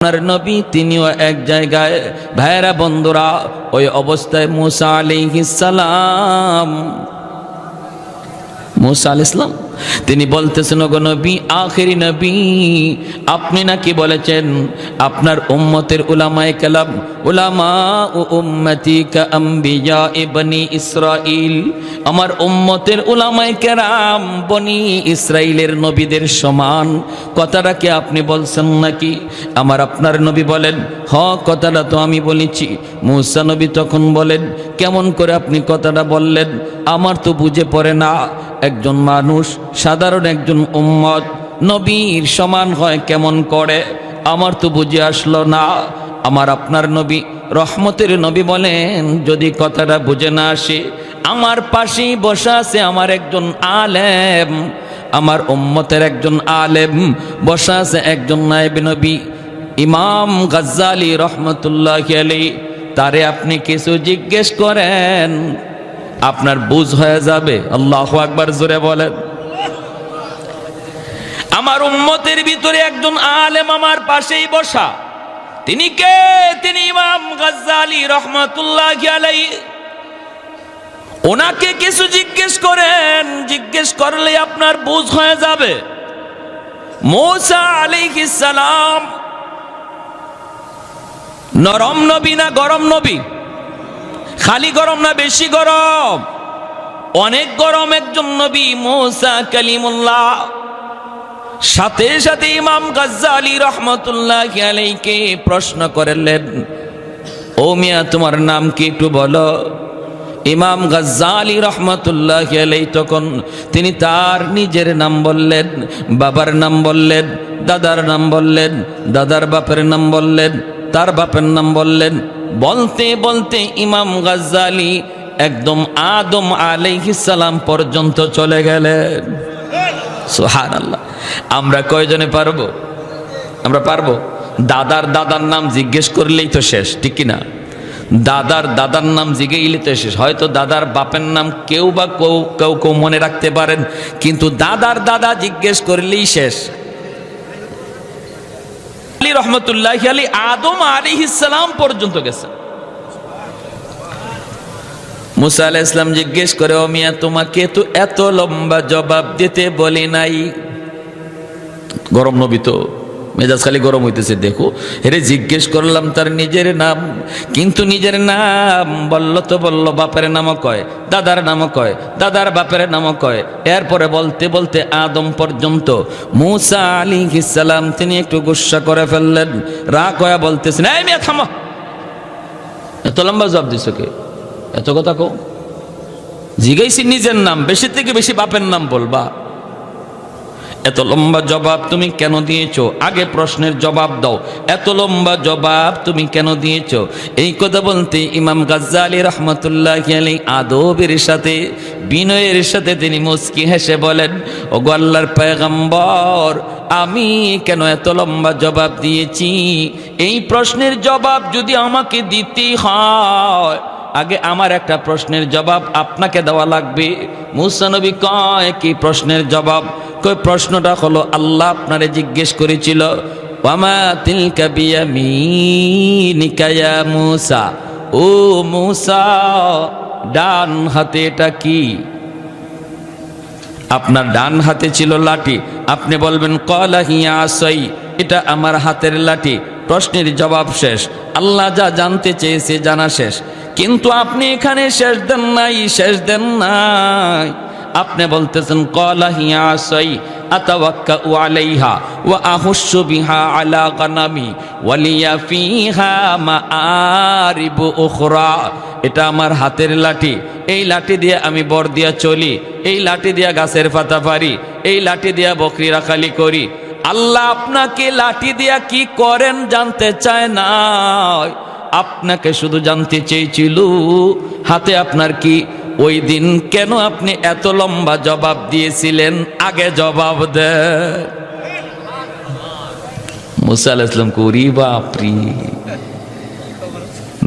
আপনার নবী তিনিও এক জায়গায়, ভাইরা বন্ধুরা, ওই অবস্থায় মুসা আলাইহিস সালাম, মুসা আলাইহিস সালাম তিনি বলতেছেন, ওগো নবী, আখেরি নবী, আপনি নাকি বলেছেন আপনার উম্মতের উলামায়ে কেরাম, উলামা ও উম্মতি কা আম্বিয়া বনি ইসরাইল, আমার উম্মতের উলামায়ে কেরাম বনি ইসরাইলের নবীদের সমান। কথাটা কি আপনি বলছেন নাকি? আপনার নবী বলেন, হ, কথাটা তো আমি বলেছি। মুসা নবী তখন বলেন, কেমন করে আপনি কথাটা বললেন? আমার তো বুঝে পড়ে না, একজন মানুষ, সাধারণ একজন উম্মত নবীর সমান হয় কেমন করে? আমার তো বুঝে আসলো না। আপনার নবী রহমতের নবী বলেন, যদি কথাটা বুঝে না আসে, আমার পাশেই বসা আছে আমার একজন আলেম, আমার উম্মতের একজন আলেম বসা আছে, একজন নায়েব নবী ইমাম গাজ্জালি রহমতুল্লাহি আলাইহি, তারে আপনি কিছু জিজ্ঞেস করেন, আপনার বুঝ হয়ে যাবে। আল্লাহু আকবার, জোরে বলেন। আমার উম্মতের ভিতরে একজন আলেম আমার পাশেই বসা, তিনি কে? তিনি ইমাম গাজ্জালি রহমতুল্লাহি আলাইহি। ওনাকে কিছু জিজ্ঞেস করেন, জিজ্ঞেস করলে আপনার বুঝ হয়ে যাবে। মুসা আলাইহিস সালাম নরম নবী না গরম নবী? খালি গরম না বেশি গরম? অনেক গরম একজন নবী মুসা কালিমুল্লাহ। সাথে সাথে ইমাম গাজ্জালি রহমতুল্লাহি আলাইহিকে প্রশ্ন করলেন, ও মিয়া, তোমার নাম কি একটু বলো? ইমাম গাজ্জালি রহমতুল্লাহি আলাইহি তখন তিনি তার নিজের নাম বললেন, বাবার নাম বললেন, দাদার নাম বললেন, দাদার বাপের নাম বললেন, তার বাপের নাম বললেন। বলতে বলতে ইমাম গাজ্জালি একদম আদম আলাইহিস সালাম পর্যন্ত চলে গেলেন। সুবহানাল্লাহ। আমরা কয়জনে পারবো? আমরা পারবো? দাদার দাদার নাম জিজ্ঞেস করলেই তো শেষ, ঠিক কিনা? দাদার দাদার নাম জিজ্ঞেইলে তো শেষ। হয়তো দাদার বাপের নাম কেউ বা কেউ মনে রাখতে পারেন, কিন্তু দাদার দাদা জিজ্ঞেস করলেই শেষ। রহমতুল্লাহি আলাইহি আদম আলাইহিস সালাম পর্যন্ত গেছে। মুসা আলাইহিস সালাম জিজ্ঞেস করে, ও মিয়া, তোমাকে তো এত লম্বা জবাব দিতে বলি নাই। গরম নবী তো, মেজাজ খালি গরম হইতেছে। দেখো, হেরে জিজ্ঞেস করলাম তার নিজের নাম, কিন্তু নিজের নাম বলল তো বলল, বাপের নামও কয়, দাদার নামও কয়, দাদার বাপের নামও কয়। এরপরে বলতে বলতে আদম পর্যন্ত। মুসা আলাইহিস সালাম তিনি একটু গুসা করে ফেললেন, রাগ হয়ে বলতেছেন, এই মিয়া থামো, এত লম্বা জবাব দিছো কে? এত কথা কও? জিজ্ঞাসি নিজের নাম, বেশি থেকে বেশি বাপের নাম বলবা। এত লম্বা জবাব তুমি কেন দিয়েছো? আগে প্রশ্নের জবাব দাও। এত লম্বা জবাব তুমি কেন দিয়েছো? এই কথা বলতে ইমাম গাজ্জালি রহমতুল্লাহি আলাইহি আদবের সাথে, বিনয়ের সাথে তিনি মুস্কি হেসে বলেন, ওগো আল্লাহর পয়গম্বর, আমি কেন এত লম্বা জবাব দিয়েছি? এই প্রশ্নের জবাব যদি আমাকে দিতেই হয়, আগে আমার একটা প্রশ্নের জবাব আপনাকে দেওয়া লাগবে। মুসা নবী কয়, কি প্রশ্নের জবাব? কই, প্রশ্নটা হলো, আল্লাহ আপনারে জিজ্ঞেস করেছিল, ওয়ামা তিলকা বিয়ামিনিকা ইয়া মুসা, ও মুসা, ডান হাতে এটা কি? আপনার ডান হাতে ছিল লাঠি, আপনি বলবেন ক্বালা হিয়া আসাই, এটা আমার হাতের লাঠি। প্রশ্নের জবাব শেষ। আল্লাহ যা জানতে চেয়েছে জানা শেষ। কিন্তু আপনি এখানে শেষ দেন নাই, শেষ দেন নাই। আপনি বলতেছেন ক্বালা হিয়া আসাই আতাওয়াক্কাউ আলাইহা ওয়া আহুশু বিহা আলা গানামি ওয়া লিয়া ফিহা মাআরিবু উখরা, এটা আমার হাতের লাঠি, এই লাঠি দিয়ে আমি বর দিয়া চলি, এই লাঠি দিয়া গাছের পাতা পারি, এই লাঠি দিয়া বকরি রাখালি করি। আল্লাহ আপনাকে লাঠি দিয়া কি করেন জানতে চায় না, আপনাকে শুধু জানতে চেয়েছিল হাতে আপনার কি। ওই দিন কেন আপনি এত লম্বা জবাব দিয়েছিলেন? আগে জবাব দেন। মুসা আলাইহিস সালাম করি, বাপরি,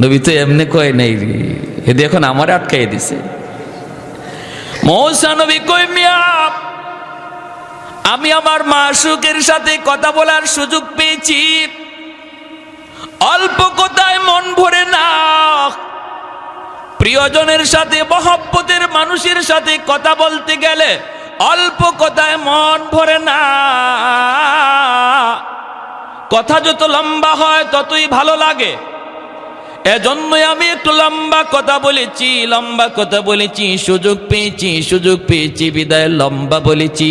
নবী তো এমনি কয় নাই রে, এদি এখন আমার আটকাই দিছে। মুসা নবী কই, মিয়া, আমি আমার মাশূকের সাথে কথা বলার সুযোগ পেয়েছি, অল্প কথায় মন ভরে না। প্রিয়জনের সাথে, মহব্বতের মানুষের সাথে কথা বলতে গেলে অল্প কথায় মন ভরে না। কথা যত লম্বা হয় ততই ভালো লাগে। এজন্যই আমি একটু লম্বা কথা বলেছি, সুযোগ পেয়েছি বিদায় লম্বা বলেছি।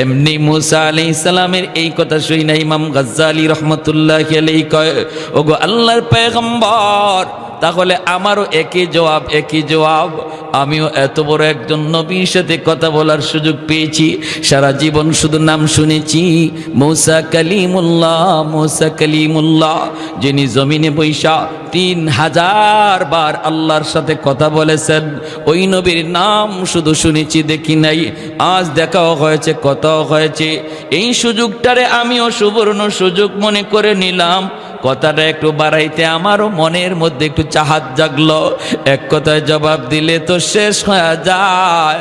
এমনি মুসা আলাইহিস সালামের এই কথা শুনে ইমাম গাজ্জালী রাহমাতুল্লাহি আলাইহি কয়, ওগো আল্লাহর পয়গম্বর, তাহলে আমারও একই জবাব। আমিও এত বড় একজন নবীর সাথে কথা বলার সুযোগ পেয়েছি, সারা জীবন শুধু নাম শুনেছি মুসা কালিমুল্লাহ, যিনি জমিনে বৈশা 3000 বার আল্লাহর সাথে কথা বলেছেন। ওই নবীর নাম শুধু শুনেছি, দেখি নাই। আজ দেখাও হয়েছে, কথাও হয়েছে। এই সুযোগটারে আমিও সুবর্ণ সুযোগ মনে করে নিলাম। কথাটা একটু বাড়াইতে আমারও মনের মধ্যে একটু চাহাত জাগলো। এক কথায় জবাব দিলে তো শেষ হয়ে যায়।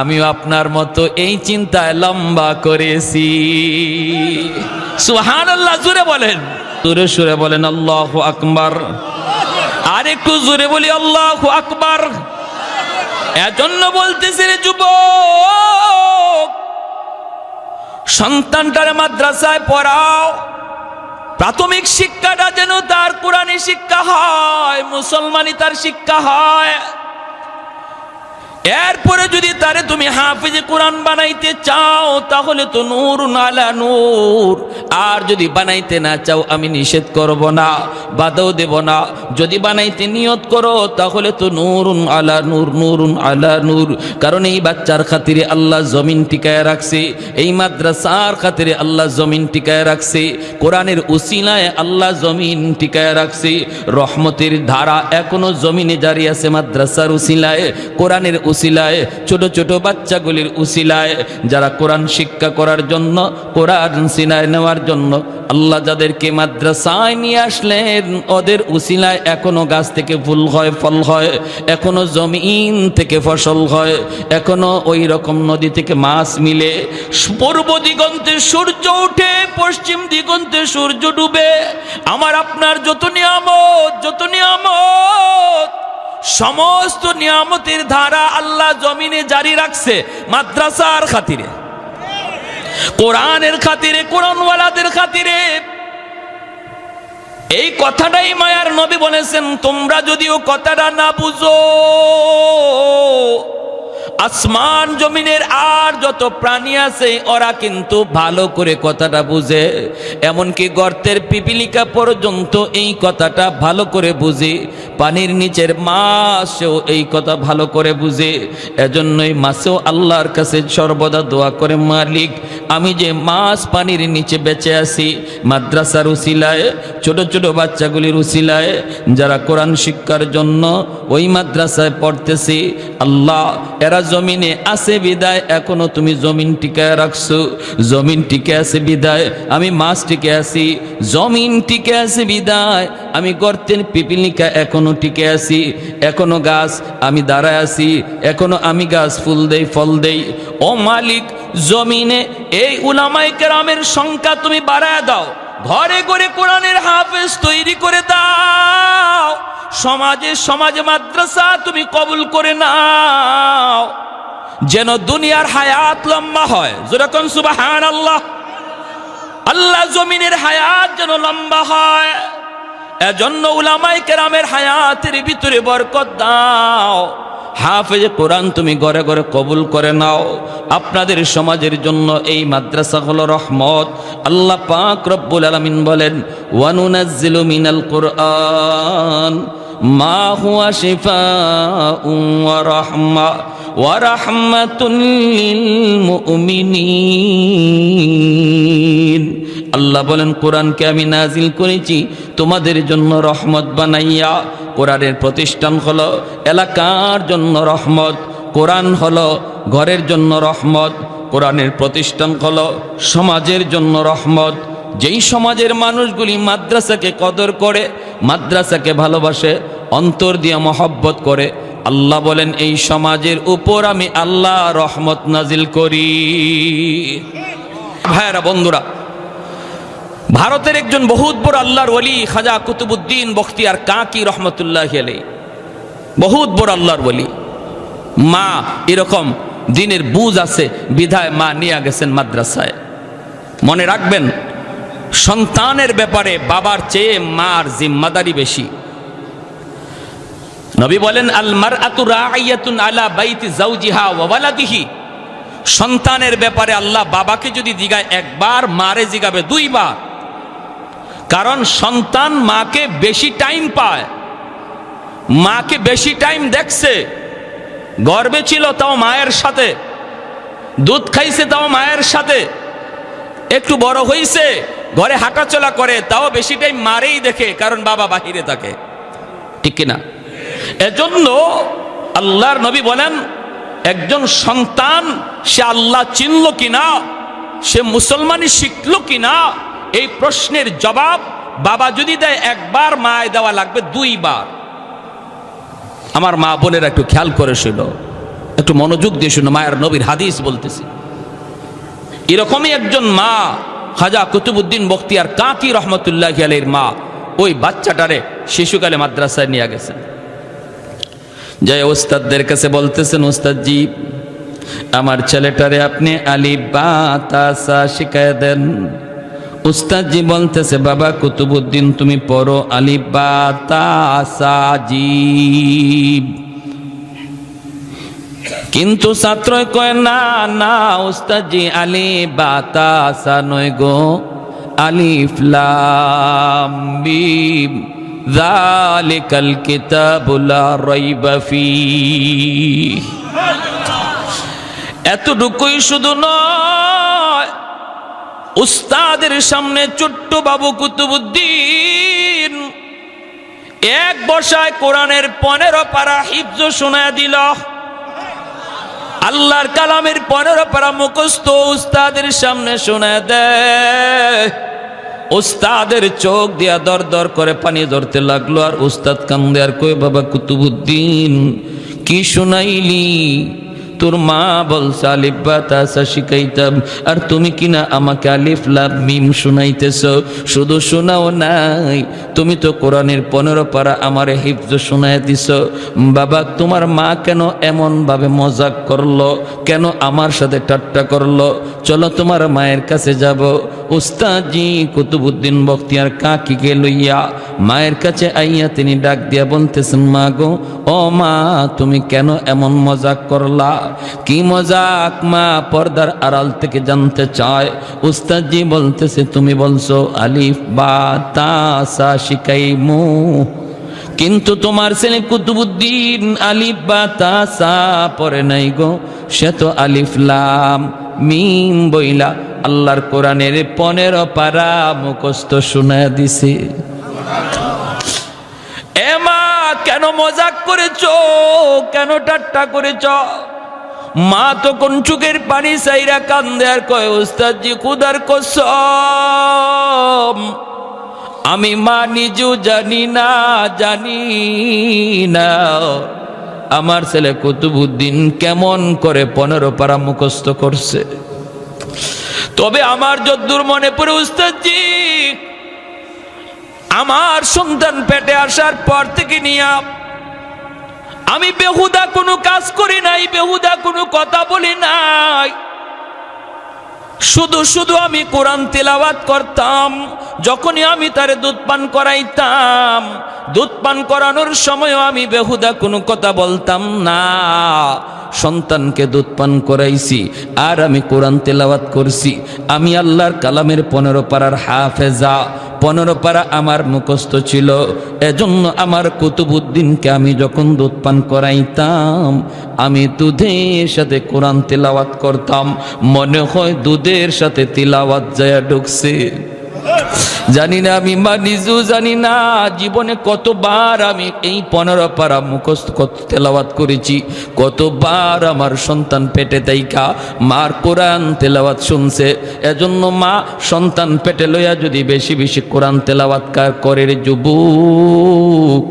আমিও আপনার মতো এই চিন্তায় লম্বা করেছি। সুবহানাল্লাহ, জোরে বলেন, জোরে সুরে বলেন আল্লাহু আকবার। আর একটু জোরে বলি আল্লাহু আকবার। এজন্য বলতেছি রে যুবক, সন্তানটারে মাদ্রাসায় পড়াও। প্রাথমিক শিক্ষাটা যেন তার কোরআনী শিক্ষা হয়, মুসলমানি তার শিক্ষা হয়। এরপরে যদি তারে তুমি হাফেজে কোরআন বানাইতে চাও তাহলে তো নূরুন আলা নূর। আর যদি বানাইতে না চাও আমি নিষেধ করব না, বাধাও দেব না। যদি বানাইতে নিয়ত করো তাহলে তো নূরুন আলা নূর, নূরুন আলা নূর। কারণ এই বাচ্চার খাতিরে আল্লাহ জমিন টিকায় রাখছে, এই মাদ্রাসার খাতিরে আল্লাহ জমিন টিকায় রাখছে, কোরআনের উসিলায় আল্লাহ জমিন টিকায় রাখছে। রহমতের ধারা এখনো জমিনে জারি আছে মাদ্রাসার উসিলায়, কোরআনের উসিলায়, ছোট ছোট বাচ্চাগুলির উসিলায়, যারা কোরআন শিক্ষা করার জন্য, কোরআন সিনায় নেওয়ার জন্য আল্লাহ যাদেরকে মাদ্রাসায় নিয়ে আসলেন, ওদের উসিলায় এখনো গাছ থেকে ফুল হয়, ফল হয়, এখনো জমিন থেকে ফসল হয়, এখনো ওই রকম নদী থেকে মাছ মিলে। পূর্ব দিগন্তে সূর্য উঠে, পশ্চিম দিগন্তে সূর্য ডুবে। আমার আপনার যত নিয়ামত সমস্ত নিয়ামতের ধারা আল্লাহ জমিনে জারি রাখছে মাদ্রাসার খাতিরে, কোরআনের খাতিরে, কোরআনওয়ালাদের খাতিরে। এই কথাটাই মায়ার নবী বলেছেন, তোমরা যদিও কথাটা না বুঝো, আসমান জমিনের আর যত প্রাণী আছে ওরা কিন্তু ভালো করে কথাটা বুঝে। এমনকি গর্তের পিপিলিকা পর্যন্ত এই কথাটা ভালো করে বুঝে, পানির নিচের মাছও এই কথা ভালো করে বুঝে। এজন্যই মাছও আল্লাহর কাছে সর্বদা দোয়া করে, মালিক আমি যে মাছ পানির নিচে বেঁচে আছি মাদ্রাসার উসিলায়, ছোট ছোট বাচ্চাগুলির উসিলায়, যারা কোরআন শিক্ষার জন্য ওই মাদ্রাসায় পড়তেছি, আল্লাহ এরা জমিনে আছে বিদায় এখনো তুমি জমিন টিকায় রাখছো। জমিন টিকে আছে বিদায় আমি মাছ টিকে আছি, জমিন টিকে আছে বিদায় আমি গর্তের পিপিলিকা এখনো টিকে আছি, এখনো গাছ আমি দাঁড়ায় আছি, এখনো আমি গাছ ফুল দেই, ফল দেই। ও মালিক, জমিনে এই উলামায়ে কেরামের সংখ্যা তুমি বাড়ায় দাও, ঘরে ঘরে কোরআনের হাফেজ তৈরি করে দাও, সমাজে মাদ্রাসা তুমি কবুল করে নাও, যেন দুনিয়ার হায়াত লম্বা হয়। যেরকম সুবহানাল্লাহ, আল্লাহ জমিনের হায়াত যেন লম্বা হয়। এজন্য উলামায়ে কেরামের হায়াতের ভিতরে বরকত দাও। হাফেজ কোরআন তুমি ঘরে ঘরে কবুল করে নাও। আপনাদের সমাজের জন্য এই মাদ্রাসা হলো রহমত। আল্লাহ পাক রব্বুল আলামিন বলেন, ওয়ানুনাজ্জিলু মিনাল কুরআন মা হুয়া শিফাউন ওয়া রাহমাতুল লিল মুমিনিন। আল্লাহ বলেন, কোরআনকে আমি নাজিল করেছি তোমাদের জন্য রহমত বানাইয়া। কোরআনের প্রতিষ্ঠান হলো এলাকার জন্য রহমত, কোরআন হলো ঘরের জন্য রহমত, কোরআনের প্রতিষ্ঠান হলো সমাজের জন্য রহমত। যেই সমাজের মানুষগুলি মাদ্রাসাকে কদর করে, মাদ্রাসাকে ভালোবাসে, অন্তর দিয়ে মহব্বত করে, আল্লাহ বলেন এই সমাজের উপর আমি আল্লাহ রহমত নাজিল করি। ভাইরা বন্ধুরা, ভারতের একজন বহুত বড় আল্লাহর ওলি খাজা কুতুবউদ্দিন বখতিয়ার কাকি রহমতুল্লাহি আলাইহি, বহুত বড় আল্লাহর ওলি। মা এরকম দিনের বুঝ আছে বিধায় মা নিয়ে গেছেন মাদ্রাসায়। মনে রাখবেন, সন্তানের ব্যাপারে বাবার চেয়ে মার জিম্মাদারি বেশি। নবী বলেন, আল মারআতু রাইয়াতুন আলা বাইতি যাওজিহা ওয়া ওয়ালাদিহি। সন্তানের ব্যাপারে আল্লাহ বাবাকে যদি জিগায় একবার, মারে জিগাবে দুইবার। কারণ সন্তান মাকে বেশি টাইম পায়, মাকে বেশি টাইম দেখছে। গর্ভে ছিল তাও মায়ের সাথে, দুধ খাইছে তাও মায়ের সাথে, একটু বড় হইছে ঘরে হাঁটাচলা করে তাও বেশি টাইম মারেই দেখে, কারণ বাবা বাহিরে থাকে, ঠিক কিনা? এজন্য আল্লাহর নবী বলেন, একজন সন্তান সে আল্লাহ চিনল কিনা, সে মুসলমানি শিখল কিনা, এই প্রশ্নের জবাব বাবা যদি দেয় একবার, মায় দেওয়া লাগবে দুইবার। আমার মা বোনেরা একটু খেয়াল করে শুনো, একটু মনোযোগ দিয়ে শুনো, মায়ের নবীর হাদিস বলতেছি। এরকমই একজন মা খাজা কুতুবউদ্দিন বখতিয়ার কাকি রহমতুল্লাহি আলাইহির মা ওই বাচ্চাটারে শিশুকালে মাদ্রাসায় নিয়ে গেছেন। জয় ওস্তাদদের কাছে বলতেছেন, ওস্তাদজি আমার ছেলেটারে আপনি আলিফ বা তা সা শিখায় দেন। উস্তাদজি বলতেছে, বাবা কুতুবউদ্দিন তুমি পড়ো আলিফ বা তা সা জিম। কিন্তু ছাত্র কয়, না না উস্তাদজি আলিফ বা তা সা নয় গো, আলিফ লাম মিম যালিকাল কিতাবু লা রাইবা ফীহ। এতটুকুই শুধু নয়, উস্তাদের সামনে ছোট্ট বাবু কুতুবউদ্দিন এক বসায় কোরআনের 15 পারা হিফজ শোনায় দিল। আল্লাহর কালামের 15 পারা মুখস্থ উস্তাদের সামনে শোনায় দেয়। উস্তাদের চোখ দিয়া দর দর করে পানি ধরতে লাগলো, আর উস্তাদ কান্দে আর কই, বাবা কুতুবউদ্দিন কি শুনাইলি? তোর মা বলছে আলিফ বা তা সা শিখাইতাম, আর তুমি কিনা আমাকে আলিফ লাম মিম শুনাইতেছ। শুধু শোনাও নাই, তুমি তো কোরআনের 15 পারা আমারে হিফজ শোনায় দিছ। বাবা তোমার মা কেন এমন ভাবে মজাক করলো, কেন আমার সাথে ঠাট্টা করলো? চলো তোমার মায়ের কাছে যাব। উস্তাদজি কুতুবউদ্দিন বখতিয়ার কাকিকে লইয়া মায়ের কাছে আইয়া তিনি ডাক দিয়া বলতেছেন, মা গো, ও মা তুমি কেন এমন মজাক করলা? কি মজাক মা? পর্দার আড়াল থেকে জানতে চায়। উস্তাদজি বলতেছে, তুমি বলছো আলিফ বা তা সা শিখাইমু, কিন্তু তোমার ছেলে কুতুবউদ্দিন আলিফ বা তা সা পড়ে নাই গো, সে তো আলিফ লাম মিম বইলা আল্লাহর কোরআনের 15 পারা মুখস্থ শোনা দিছে। এ মা কেন মজাক করেছ, কেন ঠাট্টা করেছ? মা তখন চোখের পানি চাইরা কান্দে আর কয়, উস্তাদজি খুদার কসম আমি মা নিজেও জানি না আমার ছেলে কুতুবউদ্দিন কেমন করে 15 পারা মুখস্থ করছে। তবে আমার যদ্দূর মনে পড়ে উস্তাদজি, আমার সন্তান পেটে আসার পর থেকে নিয়া আমি বেহুদা কোনো কাজ করি নাই, বেহুদা কোনো কথা বলি নাই। শুধু শুধু আমি কোরআন তেলাওয়াত করতাম। যখনই আমি তারে দুধ পান করাইতাম, দুধ পান করানোর সময়ও আমি বেহুদা কোনো কথা বলতাম না। সন্তানকে দুধ পান করাইছি আর আমি কোরআন তেলাওয়াত করছি। আমি আল্লাহর কালামের 15 পারার হাফেজা, 15 পারা আমার মুখস্থ ছিল। এজন্য আমার কুতুবউদ্দিনকে আমি যখন দুধ পান করাইতাম, আমি দুধের সাথে কোরআন তেলাওয়াত করতাম। মনে হয় দুধের সাথে তিলাওয়াত যায় ঢুকছে। জানি না, আমি মা নিজেও জানি না জীবনে কতবার আমি এই 15 পারা মুখস্থ তেলাওয়াত করেছি, কতবার আমার সন্তান পেটে তাইকা মার কোরআন তেলাওয়াত শুনছে। এজন্য মা সন্তান পেটে লইয়া যদি বেশি বেশি কোরআন তেলাওয়াত করে রে যুবক,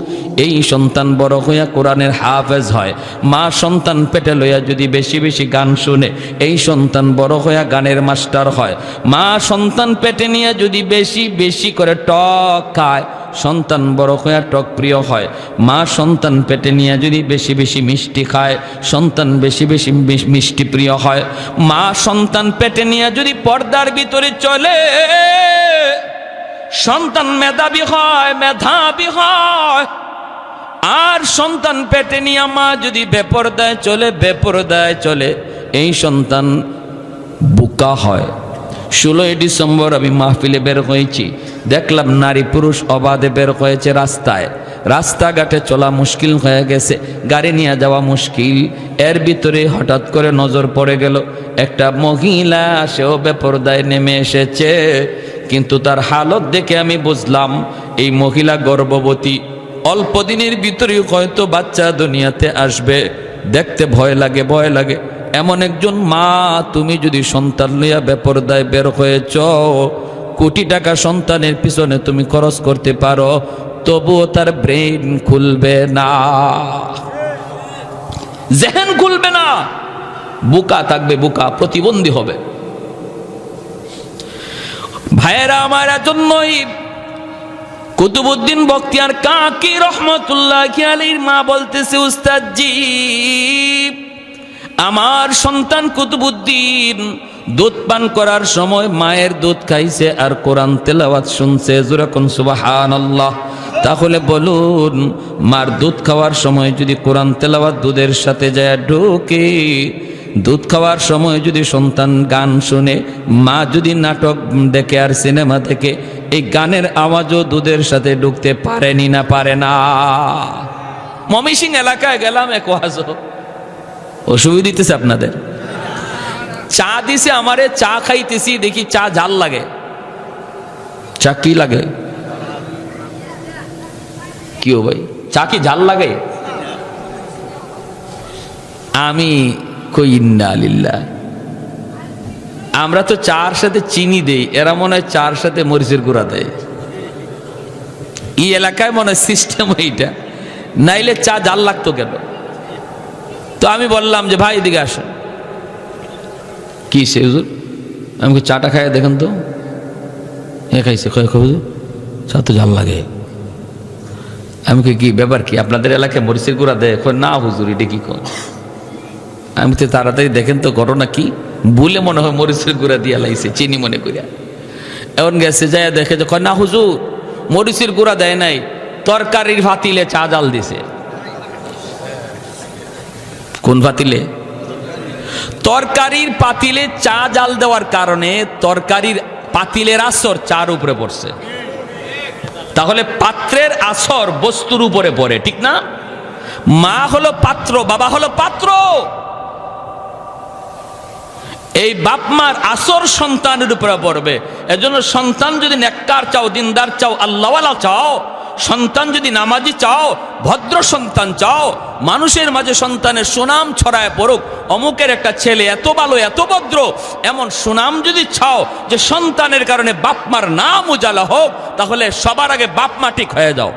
এই সন্তান বড় হইয়া কোরআনের হাফেজ হয়। মা সন্তান পেটে লইয়া যদি বেশি বেশি গান শুনে, এই সন্তান বড় হইয়া গানের মাস্টার হয়। মা সন্তান পেটে নিয়ে যদি বেশি বেশি করে টক খায়, সন্তান বড় হয়ে টক প্রিয় হয়। মা সন্তান পেটে নিয়ে যদি বেশি বেশি মিষ্টি খায়, সন্তান বেশি বেশি মিষ্টি প্রিয় হয়। মা সন্তান পেটে নিয়ে যদি পর্দার ভিতরে চলে, সন্তান মেধাবী হয়, মেধাবী হয়। আর সন্তান পেটে নিয়ে মা যদি বেপরদায় চলে, বেপরদায় চলে, এই সন্তান বোকা হয়। 16ই ডিসেম্বর আমি মাহফিলে বের হয়েছি, দেখলাম নারী পুরুষ অবাধে বের হয়েছে রাস্তায়। রাস্তাঘাটে চলা মুশকিল হয়ে গেছে, গাড়ি নিয়ে যাওয়া মুশকিল। এর ভিতরে হঠাৎ করে নজর পড়ে গেল একটা মহিলা, সেও বেপরদায় নেমে এসেছে। কিন্তু তার হালত দেখে আমি বুঝলাম এই মহিলা গর্ভবতী, অল্প দিনের ভিতরে হয়তো বাচ্চা দুনিয়াতে আসবে। দেখতে ভয় লাগে, ভয় লাগে। এমন একজন মা, তুমি যদি সন্তান লইয়া বেপরদায় বের হয়েছ, কোটি টাকা সন্তানের পিছনে তুমি খরচ করতে পারো, তবুও তার ব্রেন খুলবে না, জেহেন খুলবে না, বোকা থাকবে, বোকা, প্রতিবন্ধী হবে। ভাইয়েরা আমার, এজন্যই কুতুবউদ্দিন বখতিয়ার কাকি রহমতুল্লাহি আলাইহির মা বলতেছে, উস্তাদজি, আমার সন্তান কুতুবউদ্দিন দুধ পান করার সময় মায়ের দুধ খাইছে আর কোরআন তেলাওয়াত শুনছে। যেরকম সুবহানাল্লাহ। তাহলে বলুন, মার দুধ খাওয়ার সময় যদি কোরআন তেলাওয়াত দুধের সাথে যায় ঢোকে, দুধ খাওয়ার সময় যদি সন্তান গান শুনে, মা যদি নাটক দেখে আর সিনেমা দেখে, এই গানের আওয়াজও দুধের সাথে ঢুকতে পারেনি না পারে না? ময়মনসিংহ এলাকায় গেলাম, এক ওয়াজ, অসুবিধা দিতেছে আপনাদের। চা দিছে আমারে, চা খাইতেছি, দেখি চা ঝাল লাগে। চা কি লাগে? কি ও ভাই, চা কি ঝাল লাগে? আমি কই ইন্না লিল্লাহ। আমরা তো চার সাথে চিনি দেই, এরা মনে হয় চার সাথে মরিচের গুঁড়া দেয়। এই এলাকায় মনে হয় সিস্টেম এইটা, নাইলে চা ঝাল লাগতো কেন? তো আমি বললাম যে ভাই এদিকে আসেন। কি সে হুজুর? আমি চাটা খাই দেখেন তো। এ খাইছে, হুজুর চা তো ঝাল লাগে। আমি কি ব্যাপার কি, আপনাদের এলাকায় মরিচের গুঁড়া দেয়? না হুজুর, এটা কি কর? আমি তো তাড়াতাড়ি দেখেন তো ঘটনা কি। বলে মনে হয় মরিচের গুঁড়া দিয়া লাইছে, চিনি মনে করিয়া। এমন গেছে যায় দেখে যে না হুজুর, মরিচের গুঁড়া দেয় নাই, তরকারির ভাতিলে চা জাল দিছে। কোন পাতিলে? তরকারির পাতিলে চা জাল দেওয়ার কারণে তরকারির পাতিলের আসর চার উপরে পড়ছে। তাহলে পাত্রের আসর বস্তুর উপরে পড়ে, ঠিক না? মা হলো পাত্র, বাবা হলো পাত্র। এই বাপ মার আসর সন্তানের উপরে পড়বে। এজন্য সন্তান যদি নেককার চাও, দিনদার চাও, আল্লাহওয়ালা চাও, সন্তান যদি নামাজি চাও, ভদ্র সন্তান চাও, মানুষের মাঝে সন্তানের সুনাম ছড়ায় পড়ুক, অমুকের একটা ছেলে এত ভালো, এত ভদ্র, এমন সুনাম যদি চাও যে সন্তানের কারণে বাপ মার নাম উজালা হোক, তাহলে সবার আগে বাপ মা ঠিক হয়ে যাও।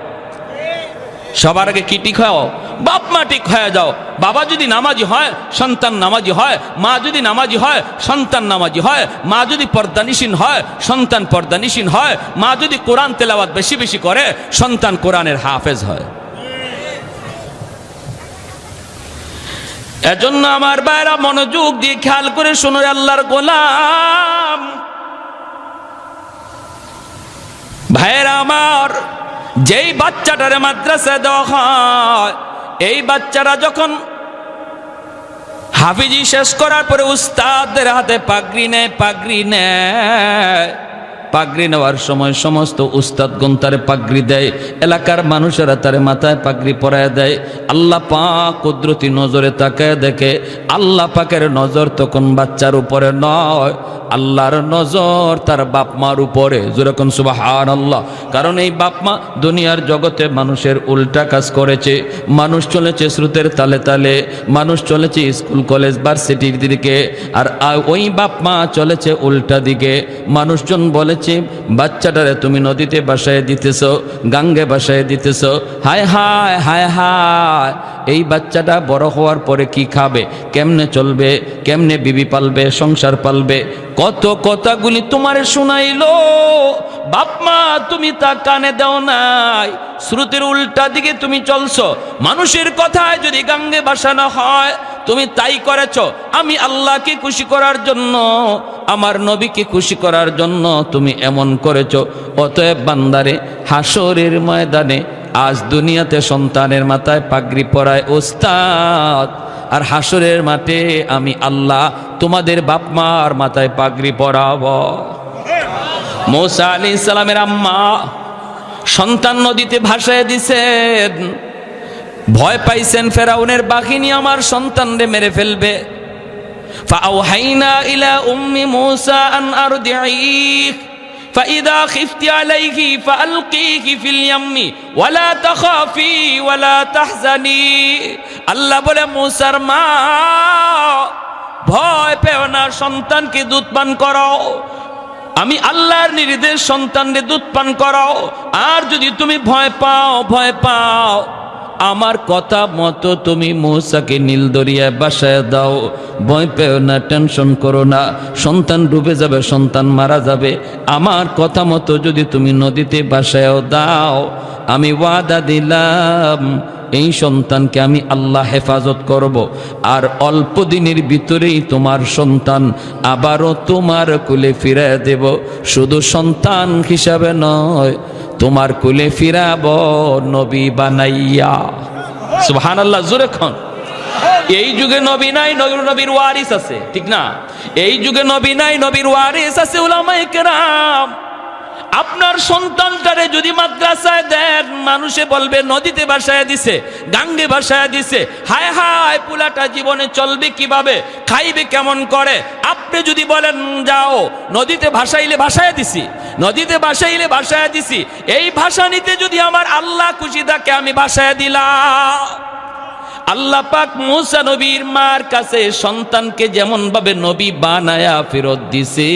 সবার আগে কি ঠিক হও? বাপ মা ঠিক হয়ে যাও। বাবা যদি নামাজি হয়, সন্তান নামাজি হয়। মা যদি নামাজি হয়, সন্তান নামাজি হয়। মা যদি পর্দানিসীন হয়, সন্তান পর্দানিসীন হয়। মা যদি কোরআন তেলাওয়াত বেশি বেশি করে, সন্তান কোরআনের হাফেজ হয়। এজন্য আমার ভাইরা মনোযোগ দিয়ে খেয়াল করে শোনো, আল্লাহর গোলাম ভাইরা আমার, যেই বাচ্চাটারে মাদ্রাসা দেওয়া হয়, এই বাচ্চারা যখন হাফিজি শেষ করার পরে উস্তাদের হাতে পাগড়ি নেয়, পাগড়ি নেওয়ার সময় সমস্ত উস্তাদগণ তারে পাগড়ি দেয়, এলাকার মানুষেরা তারে মাথায় পাগড়ি পরায় দেয়। আল্লাহ পাক কুদরতি নজরে তাকায় দেখে, আল্লাহ পাকের নজর তখন বাচ্চার উপরে নয়, আল্লাহর নজর তার বাপ মার উপরে। যেরকম সুবহানাল্লাহ। কারণ এই বাপ মা দুনিয়ার জগতে মানুষের উল্টা কাজ করেছে। মানুষ চলেছে স্রোতের তালে তালে, মানুষ চলেছে স্কুল কলেজ ভার্সিটির দিকে, আর ওই বাপ মা চলেছে উল্টা দিকে। মানুষজন বলেছে বাচ্চাটারে তুমি নদীতে বাসায় দিতেছ, গাঙ্গে বাসায় দিতেছ। হায় হায় হায় হায়, এই বাচ্চাটা বড় হওয়ার পরে কি খাবে, কেমনে চলবে, কেমনে বিবি পালবে, সংসার পালবে, কত কথাগুলি তোমারে শোনাইলো। বাপ মা তুমি তা কানে দাও নাই, শ্রুতির উল্টা দিকে তুমি চলছো। মানুষের কথায় যদি গাঙ্গে ভাসানো হয় তুমি তাই করেছো। আমি আল্লাহকে খুশি করার জন্য, আমার নবীকে খুশি করার জন্য তুমি এমন করেছো। অতএব বান্দারে, হাসরের ময়দানে আজ দুনিয়াতে সন্তানের মাথায় পাগড়ি পরায় ওস্তাদ, আর হাসরের মাঠে আমি আল্লাহ তোমাদের বাপ মার মাথায় পাগড়ি পরাবো। মূসা আলাইহিস সালামের আম্মা সন্তান নদীতে ভাসায় দিছেন, ভয় পাইছেন ফেরাউনের বাহিনী আমার সন্তানরে মেরে ফেলবে। ফাআওহাইনা ইলা উম্মি মূসা আন আরদিঈহ ফাইদা খিফতি আলাইহি ফাআলকিহি ফিল ইয়াম্মি ওয়ালা তাখাফি ওয়ালা তাহজানি। আল্লাহ বলে, মূসার মা ভয় পেও না, সন্তানকে দুধ পান করাও। আমি আল্লাহর নির্দেশ, সন্তানকে দুধ পান করাও। আর যদি তুমি ভয় পাও আমার কথা মতো তুমি মূসাকে নীল দরিয়ায় ভাসায় দাও। ভয় পেও না, টেনশন করো না, সন্তান ডুবে যাবে, সন্তান মারা যাবে। আমার কথা মতো যদি তুমি নদীতে ভাসায় দাও, আমি ওয়াদা দিলাম এই সন্তানকে আমি আল্লাহ হেফাজত করব। আর অল্প দিনের ভিতরেই তোমার সন্তান আবারও তোমার কুলে ফিরিয়ে দেব। শুধু সন্তান হিসাবে নয়, তোমার কুলে ফিরাব নবী বানাইয়া। সুবহানাল্লাহ, জোরে খান। এই যুগে নবী নাই, নবীর ওয়ারিস আছে, ঠিক না? এই যুগে নবী নাই, নবীর ওয়ারিস আছে উলামায়ে কেরাম। আপনার সন্তানটারে যদি মাদ্রাসায় দেন, মানুষে বলবে নদীতে ভাসায় দিছে, গাঙ্গে ভাসায় দিছে। হায় হায়, পুলাটা জীবনে চলবে কিভাবে, খাইবে কেমন করে? আপনি যদি বলেন যাও নদীতে ভাসাইলে ভাসায় দিছি, নদীতে ভাসাইলে ভাসায় দিছি, এই ভাসানিতে যদি আমার আল্লাহ খুশি থাকে আমি ভাসায় দিলাম। আল্লাহ পাক মূসা নবীর মার কাছে সন্তানকে যেমন ভাবে নবী বানায়া ফেরত দিছে,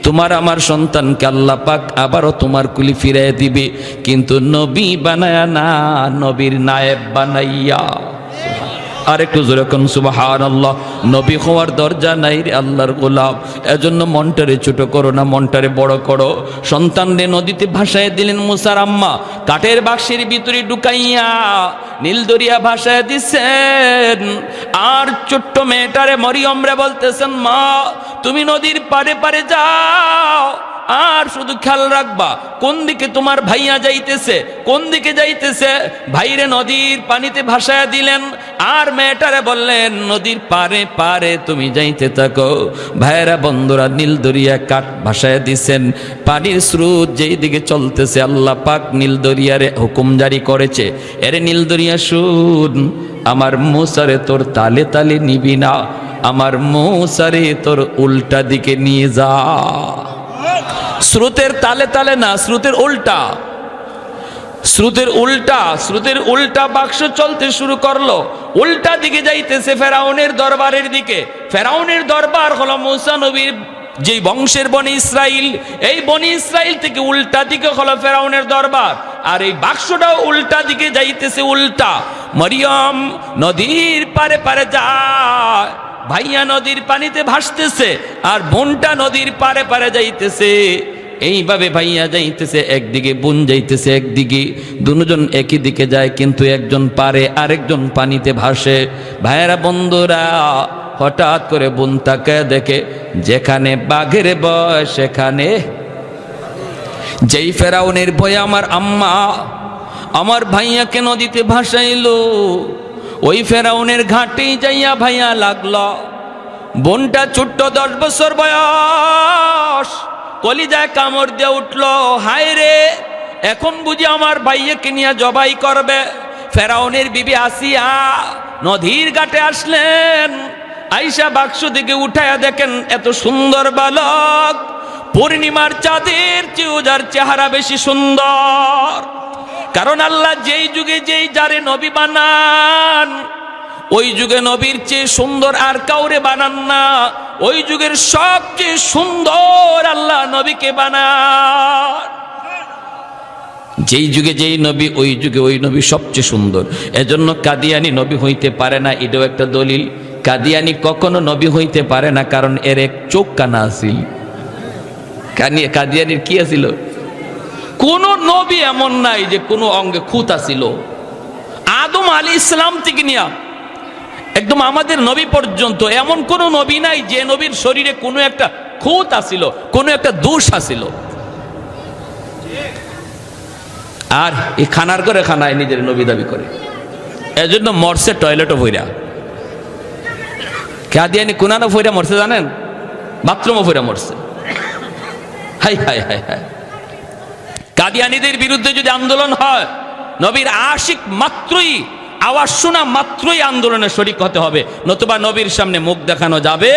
তোমার আমার সন্তানকে আল্লাহ পাক আবারও তোমার কুলি ফিরিয়ে দিবে, কিন্তু নবী বানায়া না, নবীর নায়েব বানাইয়া। আর একটু জোরে কোন সুবহানাল্লাহ। নবী হওয়ার দরজা নাই রে আল্লাহর গোলাম, এজন্য মনটারে ছোট করো না, মনটারে বড় করো। সন্তানরে নদীতে ভাসায় দিলেন মূসার আম্মা, কাঠের বাক্সের ভিতরে ঢুকাইয়া নীল দরিয়া ভাসায় দিছেন। আর ছোট্ট মেয়েটারে মরিয়মরে বলতেছেন, মা তুমি নদীর পারে পারে যাও, আর শুধু খেয়াল রাখবা কোন দিকে তোমার ভাইয়া যাইতেছে, কোন দিকে যাইতেছে। ভাইরে নদীর পানিতে ভাসায় দিলেন, আর মেয়েটারে বললেন নদীর পারে পারে তুমি যাইতে থাকো। ভাইয়েরা বন্ধুরা, নীল দরিয়া কাঠ ভাসায় দিছেন, পানির স্রোত যেই দিকে চলতেছে আল্লাহ পাক নীল দরিয়ারে হুকুম জারি করেছে, এরে নীল দরিয়া শুন, আমার মূসারে তোর তালে তালে নিবি না, আমার মূসারে তোর উল্টা দিকে নিয়ে যা। স্রোতের তালে তালে না, স্রোতের উল্টা, স্রোতের উল্টা, স্রোতের উল্টা বাক্স চলতে শুরু করলো, উল্টা দিকে যাইতেছে ফেরাউনের দরবারের দিকে। ফেরাউনের দরবার হলো মূসা নবীর যে বংশের বনি ইসরাইল, এই বনি ইসরাইল থেকে উল্টা দিকে হলো ফেরাউনের দরবার। আর এই বাক্সটাও উল্টা দিকে যাইতেছে, উল্টা। মরিয়ম নদীর পারে পারে যায়, ভাইয়া নদীর পানিতে ভাসতেছে, আর বোনটা নদীর পারে পারে যাইতেছে। এইভাবে ভাইয়া যাইতেছে একদিকে, বোন যাইতেছে একদিকে, দুজন একই দিকে যায়, কিন্তু একজন পারে আরেকজন পানিতে ভাসে। ভাইয়েরা বন্ধুরা, হঠাৎ করে বোন তাকায় দেখে যেখানে বাঘের ভয় সেখানে, যেই ফেরাউনের ভয়ে আমার আম্মা আমার ভাইয়াকে নদীতে ভাসাইলো, ওই ফেরাউনের ঘাটেই যাইয়া ভাইয়া লাগলো। বোনটা ছোট্ট 10 বছর বয়স, কলিজায় কামড় দিয়ে উঠলো, হায় রে এখন বুঝি আমার ভাইয়াকে নিয়ে জবাই করবে। ফেরাউনের বিবি আসিয়া নদীর ঘাটে আসলেন, আইসা বাক্স দিকে উঠায়া দেখেন এত সুন্দর বালক, পূর্ণিমার চাঁদের চেয়েও যার চেহারা বেশি সুন্দর। কারণ আল্লাহ যেই যুগে যেই যারে নবী বানান, ওই যুগে নবীর চেয়ে সুন্দর আর কাউরে বানান না, ওই যুগের সবচেয়ে সুন্দর আল্লাহ নবীকে বানান। যেই যুগে যেই নবী, ওই যুগে ওই নবী সবচেয়ে সুন্দর। এজন্য কাদিয়ানি নবী হইতে পারে না, এটাও একটা দলিল। কাদিয়ানি কখনো নবী হইতে পারে না, কারণ এর এক চোখ কানা আছিল। কাদিয়ানির কি আছিল? কোন নবী এমন নাই যে কোনো অঙ্গে খুঁত আছিল। আদম আলাইহিস সালাম থেকে নিয়া একদম আমাদের নবী পর্যন্ত এমন কোন নবী নাই যে নবীর শরীরে কোনো একটা খুঁত আছিল, কোনো একটা দোষ আছিল। আর এই খানার করে খানায় নিজের নবী দাবি করে, এজন্য মরছে টয়লেটও ভইরা। কাদিয়ানি কোনানো ভইরা মরছে জানেন? বাথরুমও ভইরা মরছে। Hi hi hi hi. কাদিয়ানিদের বিরুদ্ধে যদি আন্দোলন হয়, নবীর আশিক মাত্রই, আওয়াজ শোনা মাত্রই আন্দোলনে শরীক হতে হবে, নতুবা নবীর সামনে মুখ দেখানো যাবে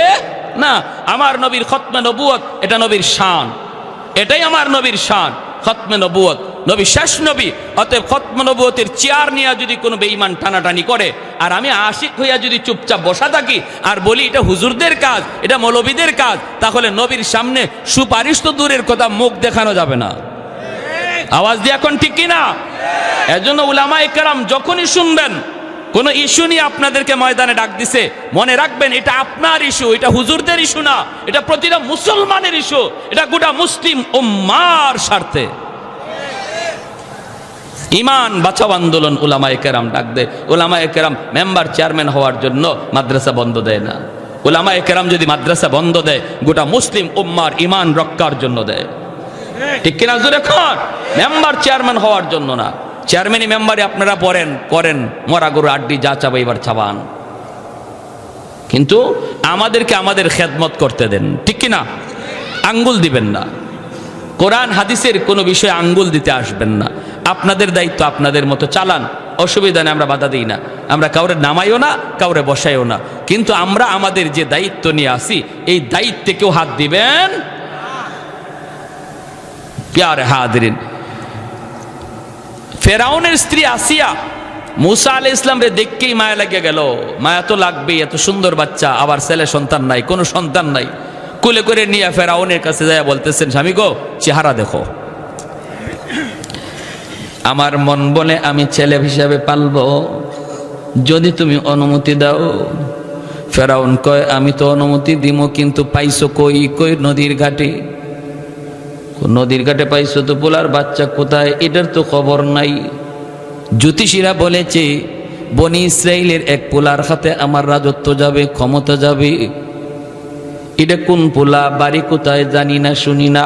না। আমার নবীর খতমে নবুয়ত, এটা নবীর শান, এটাই আমার নবীর শান, খতমে নবুয়ত। নবী শেষ নবী, অতএব খতমে নবুয়তের চেয়ার নিয়ে যদি কোনো বেঈমান টানাটানি করে, আর আমি আশিক হইয়া যদি চুপচাপ বসা থাকি আর বলি এটা হুজুরদের কাজ, এটা মৌলবীদের কাজ, তাহলে নবীর সামনে সুপারিশ তো দূরের কথা, মুখ দেখানো যাবে না। আওয়াজ দিয়ে এখন ঠিক কিনা? এজন্য উলামায়ে কেরাম যখনই শুনবেন কোন ইস্যু নিয়ে আপনাদেরকে ময়দানে ডাক দিছে, মনে রাখবেন এটা আপনার ইস্যু, এটা হুজুরদের ইস্যু না, এটা প্রতিটা মুসলমানের ইস্যু, এটা গোটা মুসলিম উম্মার স্বার্থে। ইমান বাঁচাও আন্দোলন উলামায়ে কেরাম ডাক দেয়। উলামায়ে কেরাম মেম্বার চেয়ারম্যান হওয়ার জন্য মাদ্রাসা বন্ধ দেয় না। উলামায়ে কেরাম যদি মাদ্রাসা বন্ধ দেয়, গোটা মুসলিম উম্মার ইমান রক্ষার জন্য দেয়। ঠিক কিনা জোরে কর? মেম্বার চেয়ারম্যান হওয়ার জন্য না। চেয়ারম্যানই মেম্বারে আপনারা করেন, মরা গরু আড্ডি যা চাবা এবার চাবান, কিন্তু আমাদেরকে আমাদের খেদমত করতে দেন। ঠিক কিনা? আঙ্গুল দিবেন না, কোরআন হাদিসের কোনো বিষয়ে আঙ্গুল দিতে আসবেন না। আপনাদের দায়িত্ব আপনাদের মতো চালান, অসুবিধা নেই, আমরা বাধা দিই না, আমরা কাউরে নামাইও না, কাউরে বসাইও না, কিন্তু আমরা আমাদের যে দায়িত্ব নিয়ে আসি এই দায়িত্বে কেউ হাত দিবেন। প্যারে হাদিরিন, ফেরাউনের স্ত্রী আসিয়া মুসা আলাইহিস সালামরে দেখকেই মায়া লাগিয়ে গেল। মায়া তো লাগবেই, এত সুন্দর বাচ্চা, আবার ছেলে সন্তান নাই, কোনো সন্তান নাই। কুলে করে নিয়ে ফেরাউনের কাছে যায় বলতেছেন, স্বামী গো চেহারা দেখো। আমার মন বলে আমি ছেলে হিসাবে পালবো, যদি তুমি অনুমতি দাও। ফেরাউন কয় আমি তো অনুমতি দিব, কিন্তু পাইছো কই? কই নদীর ঘাটে। নদীর ঘাটে পাইছো তো, পোলার বাচ্চা কোথায় এটার তো খবর নাই। জ্যোতিষীরা বলেছে বনি ইসরাইলের এক পোলার হাতে আমার রাজত্ব যাবে, ক্ষমতা যাবে। এটা কোন পোলা, বাড়ি কোথায় জানি না, শুনি না।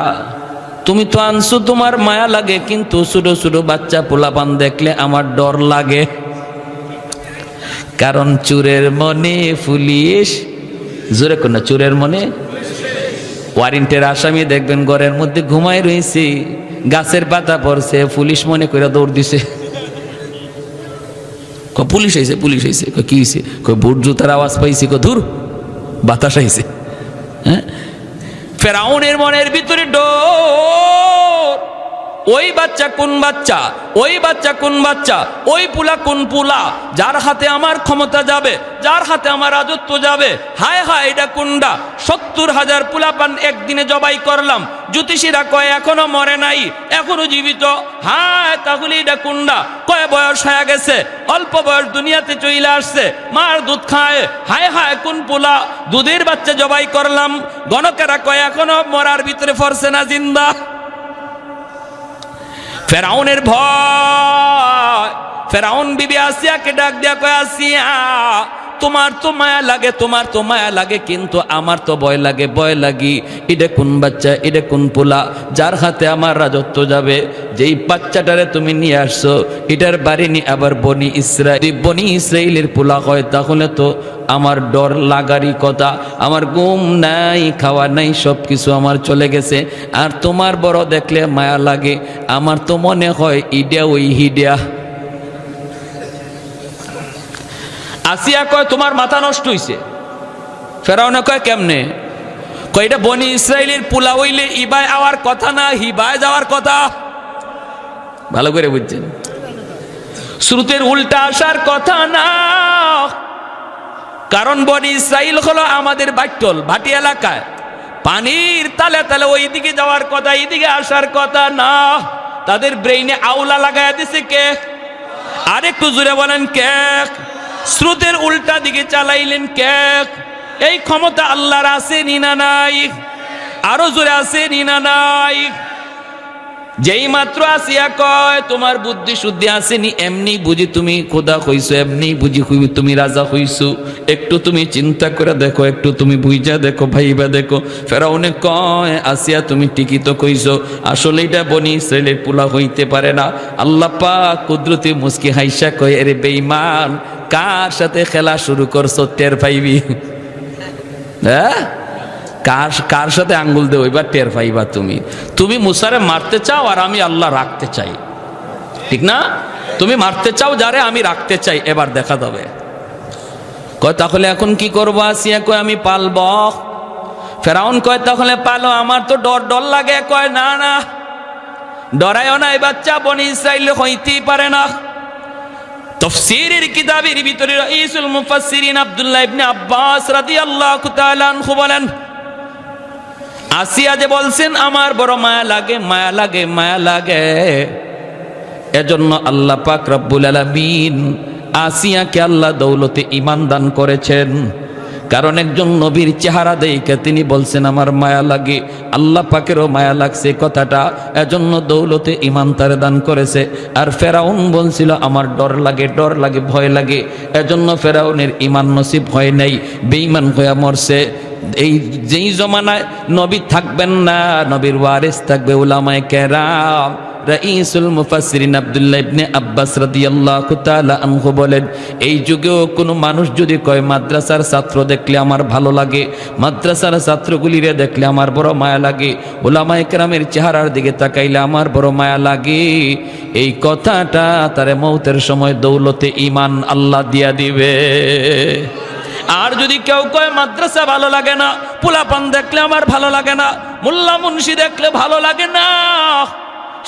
তুমি তো আনছো, তোমার মায়া লাগে, কিন্তু ছোট ছোট বাচ্চা পোলাপান দেখলে আমার ডর লাগে। কারণ চুরের মনে পুলিশ, জোরে কোন চুরের মনে। ওয়ারেন্টের আসামি দেখবেন ঘরের মধ্যে ঘুমায় রয়েছে, গাছের পাতা পড়ছে, পুলিশ মনে করে দৌড় দিছে। পুলিশ আইছে, পুলিশ আইছে। কি হয়েছে? বুট জুতার আওয়াজ পাইছি, ধুর বাতাস আইছে। হ্যাঁ, ফেরাউনের মনের ভিতরে ডর। ওই বাচ্চা কোন বাচ্চা, ওই বাচ্চা কোন বাচ্চা, ওই পুলা কোন পুলা, যার হাতে আমার ক্ষমতা যাবে, যার হাতে আমার রাজত্ব যাবে। হায় হায়, এটা কোনটা? 70,000 পুলাপান একদিনে জবাই করলাম। জ্যোতিষীরা কয় এখনো মরে নাই, এখনো জীবিত। হায়, তাহলে এটা কোনটা? কয় বয়স হয়ে গেছে, অল্প বয়স দুনিয়াতে চলে আসছে, মার দুধ খায়। হায় হায়, কোন পোলা? দুধের বাচ্চা জবাই করলাম। গণকেরা কয় এখনো মরার ভিতরে ফরছে না, জিন্দা। ফেরাউনের ভয়। ফেরাউন বিবি আসিয়াকে ডাক দিয়া কয়, আসিয়া তোমার তো মায়া লাগে, তোমার তো মায়া লাগে, কিন্তু আমার তো ভয় লাগে, ভয় লাগি। এটা কোন বাচ্চা, এটা কোন পোলা, যার হাতে আমার রাজত্ব যাবে? যেই বাচ্চাটারে তুমি নিয়ে আসছো এটার বাড়ি নি আবার বনি ইসরাইল, বনি ইসরাইলের পোলা হয়, তাহলে তো আমার ডর লাগারই কথা। আমার ঘুম নাই, খাওয়া নাই, সব কিছু আমার চলে গেছে। আর তোমার বড় দেখলে মায়া লাগে, আমার তো মনে হয় ইডিয়া ওই হিডিয়া। আসিয়া কয় তোমার মাথা নষ্ট হইছে। ফেরাউনে কয় কেমনে? কয় এটা বনি ইসরাইলের পোলা হইলে ইবায় আওয়ার কথা না, হিবায় যাওয়ার কথা। ভালো করে বুঝছেন? শ্রুতের উল্টা আসার কথা না, কারণ বনি ইসরাইল হলো আমাদের বাইটল ভাটি এলাকায়, পানির তালে তালে ওই দিকে যাওয়ার কথা, এইদিকে আসার কথা না। তাদের ব্রেইনে আউলা লাগায় দিছে কে? আরেকটু জোরে বলেন কে? স্রোতের উল্টা দিকে চালাইলেন কে? এই ক্ষমতা আল্লাহর আছে না নাই? আরো জোরে আসেনি না নাই? যেই মাত্র আসিয়া কয় তোমার বুদ্ধি শুদ্ধি আসেনি, এমনি বুঝি তুমি খোদা হইছো, এমনি বুঝি তুমি রাজা হইছো, একটু তুমি চিন্তা করে দেখো, একটু তুমি বুঝা দেখো, ভাইবা দেখো। ফেরাউনে কয় আসিয়া তুমি ঠিকই তো কইছো, আসলে এটা বনি ইসরাইলের পোলা হইতে পারে না। আল্লাহ পাক কুদরতি মুস্কি হাইসা কয় এরে বেঈমান, কার সাথে খেলা শুরু করছো টের পাইবি। হ্যাঁ, কার সাথে আঙ্গুল দেব এবার টের পাইবা। তুমি মুসারে মারতে চাও আর আমি আল্লাহ রাখতে চাই, ঠিক না? তুমি মারতে চাও যারে, আমি রাখতে চাই, এবার দেখা যাবে। কয় তাহলে এখন কি করবো? আসিয়া কয় আমি পালব। ফেরাউন কয় তাহলে পালো, আমার তো ডর লাগে। কয় না না, ডরায়ও না, এই বাচ্চা বনি ইসরাইল হইতেই পারে না। তাফসীরের কিতাবের ভিতরে রাইসুল মুফাসসিরিন আব্দুল্লাহ ইবনে আব্বাস রাদিয়াল্লাহু তাআলা আনহু বলেন, আসিয়া যে বলছেন আমার বড় মায়া লাগে, মায়া লাগে, মায়া লাগে, এজন্য আল্লাহ পাক রব্বুল আলামিন আসিয়াকে আল্লাহ দৌলতে ঈমান দান করেছেন। কারণ একজন নবীর চেহারা দেখে তিনি বলছেন আমার মায়া লাগে, আল্লাহ পাকেরও মায়া লাগছে কথাটা, এজন্য দৌলতে ঈমান তারে দান করেছে। আর ফেরাউন বলছিল আমার ডর লাগে, ভয় লাগে, এজন্য ফেরাউনের ঈমান নসিব হয় নাই, বেঈমান হয়ে মরছে। এই যেই জমানায় নবী থাকবেন না, নবীর ওয়ারিস থাকবে উলামায়ে কেরাম। রাইসুল মুফাসসিরিন আব্দুল্লাহ ইবনে আব্বাস রাদিয়াল্লাহু তাআলা আনহু বলেন, এই যুগেও কোনো মানুষ যদি কয় মাদ্রাসার ছাত্র দেখলে আমার ভালো লাগে, মাদ্রাসার ছাত্রগুলিরে দেখলে আমার বড় মায়া লাগে, উলামায়ে কেরামের চেহারার দিকে তাকাইলে আমার বড় মায়া লাগে, এই কথাটা তারে মৌতের সময় দৌলতে ঈমান আল্লাহ দিয়া দিবে। আর যদি কেউ কয় মাদ্রাসা ভালো লাগে না, পোলাপান দেখলে আমার ভালো লাগে না, মোল্লা মুন্সি দেখলে ভালো লাগে না,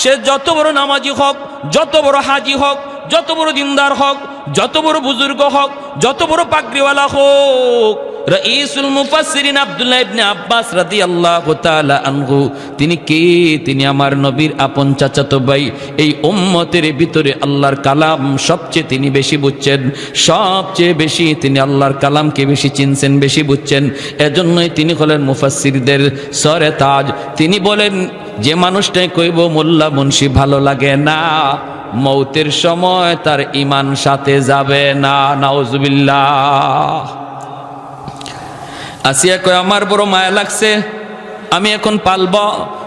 সে যত বড় নামাজি হোক, যত বড় হাজি হোক, যত বড় দিনদার হোক, যত বড় বুজুর্গ হোক, যত বড় পাগড়িওয়ালা হোক, রাইসুল মুফাসসিরিন আব্দুল্লাহ ইবনে আব্বাস রাদিয়াল্লাহু তাআলা আনহু তিনি কে? তিনি আমার নবীর আপন চাচাতো ভাই। এই উম্মতের ভিতরে আল্লাহর কালাম সবচেয়ে তিনি বেশি বুঝছেন, সবচেয়ে বেশি তিনি আল্লাহর কালামকে বেশি চিনছেন, বেশি বুঝছেন। এজন্যই তিনি হলেন মুফাসসিরদের সরে তাজ। তিনি বলেন যে মানুষটাই কইব মোল্লা মুন্সি ভালো লাগে না, মৌতের সময় তার ঈমান সাথে যাবে না। নাউজুবিল্লাহ। আসিয়া কয় আমার বড় মায়া লাগছে, আমি এখন পালব।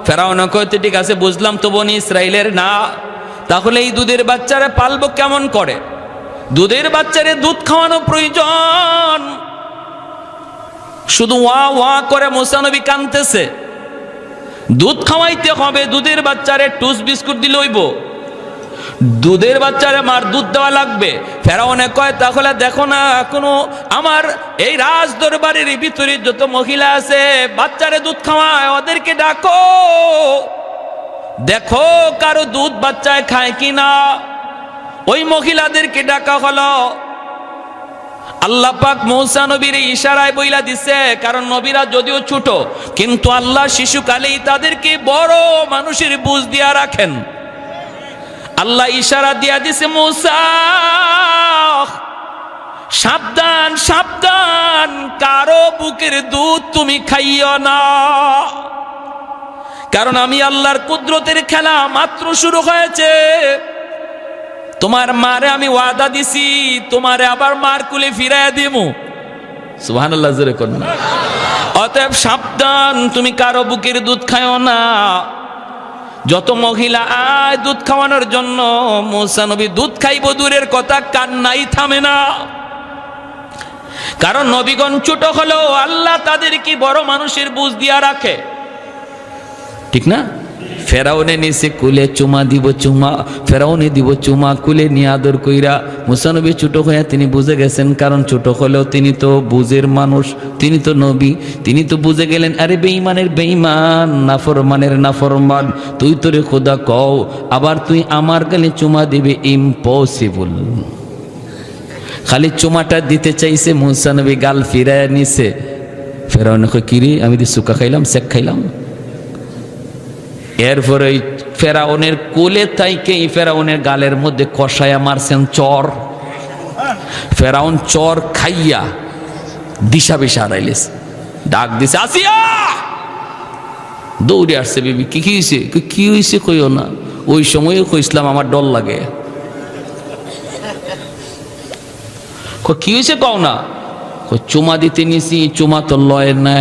ফেরাউন কইতে ঠিক আছে বুঝলাম তো বনি ইসরাইলের না, তাহলে এই দুধের বাচ্চারে পালবো কেমন করে? দুধের বাচ্চারে দুধ খাওয়ানো প্রয়োজন। শুধু ওয়া ওয়া করে মুসা নবী কাঁদতেছে, দুধ খাওয়াইতে হবে। দুধের বাচ্চারে টুস বিস্কুট দিলে হইব? দুধের বাচ্চারে মার দুধ দেওয়া লাগবে। ফেরাউনে কয় তাহলে দেখো না, কোনো আমার এই রাজ দরবারের ভিতরে যত মহিলা আছে বাচ্চারে দুধ খাওয়ায়, ওদেরকে ডাকো, দেখো কারো দুধ বাচ্চায় খায় কিনা। ওই মহিলাদেরকে ডাকা হলো। আল্লাহ পাক মূসা নবীর ইশারায় বইলা দিছে, কারণ নবীরা যদিও ছোট কিন্তু আল্লাহ শিশুকালেই তাদেরকে বড় মানুষের বুঝ দিয়া রাখেন। আল্লাহ ইশারা দিয়া দিছে, মূসা সাবধান সাবধান, কারো বুকের দুধ তুমি খাইও না, কারণ আমি আল্লাহর কুদরতের খেলা মাত্র শুরু হয়েছে। তোমার মারে আমি ওয়াদা দিছি, তোমারে আবার মার কুলে ফিরাইয়া দিমু। সুবহানাল্লাহ জোরে করুন। অতএব সাবধান, তুমি কারো বুকের দুধ খাইও না। যত মহিলা আয় দুধ খাওয়ানোর জন্য, মূসা নবী দুধ খাইব দূরের কথা, কান্নাই থামে না। কারণ নবীগণ ছোট হলেও আল্লাহ তাদেরকে বড় মানুষের বুঝ দিয়া রাখে, ঠিক না? ফেরাউনে নিচে কুলে চুমা দিব, চুমা ফেরাউনে দিব চুমা, কুলে নিয়ে আদর কইরা। মূসা নবী ছোট হইয়া তিনি বুঝে গেছেন, কারণ ছোট হলেও তিনি তো বুঝের মানুষ, তিনি তো নবী, তিনি তো বুঝে গেলেন আরে বেঈমানের বেঈমান, নাফরমানের নাফরমান, তুই তোরে খোদা কও, আবার তুই আমার গালে চুমা দিবে, ইম্পসিবল। খালি চুমাটা দিতে চাইছে, মূসা নবী গাল ফিরায় নিছে। ফেরাউনে কই কিরে, আমি দি সুকা খাইলাম, শেক খাইলাম। এরপরে ফেরাউনের কোলে তাইকে ফেরাউনের গালের মধ্যে কষায়া মারছেন চর। ফেরাউন চর খাইয়া দিশা বিশা হারাইলেছে, ডাক দিছে আসিয়া। দৌড়ে আসছে বিবি, কি হয়েছে? কি হয়েছে কইও না, ওই সময়ে কইসলাম আমার ডর লাগে। কি হয়েছে কও না? চুমা দিতে নিছি, চুমা তো লয় না,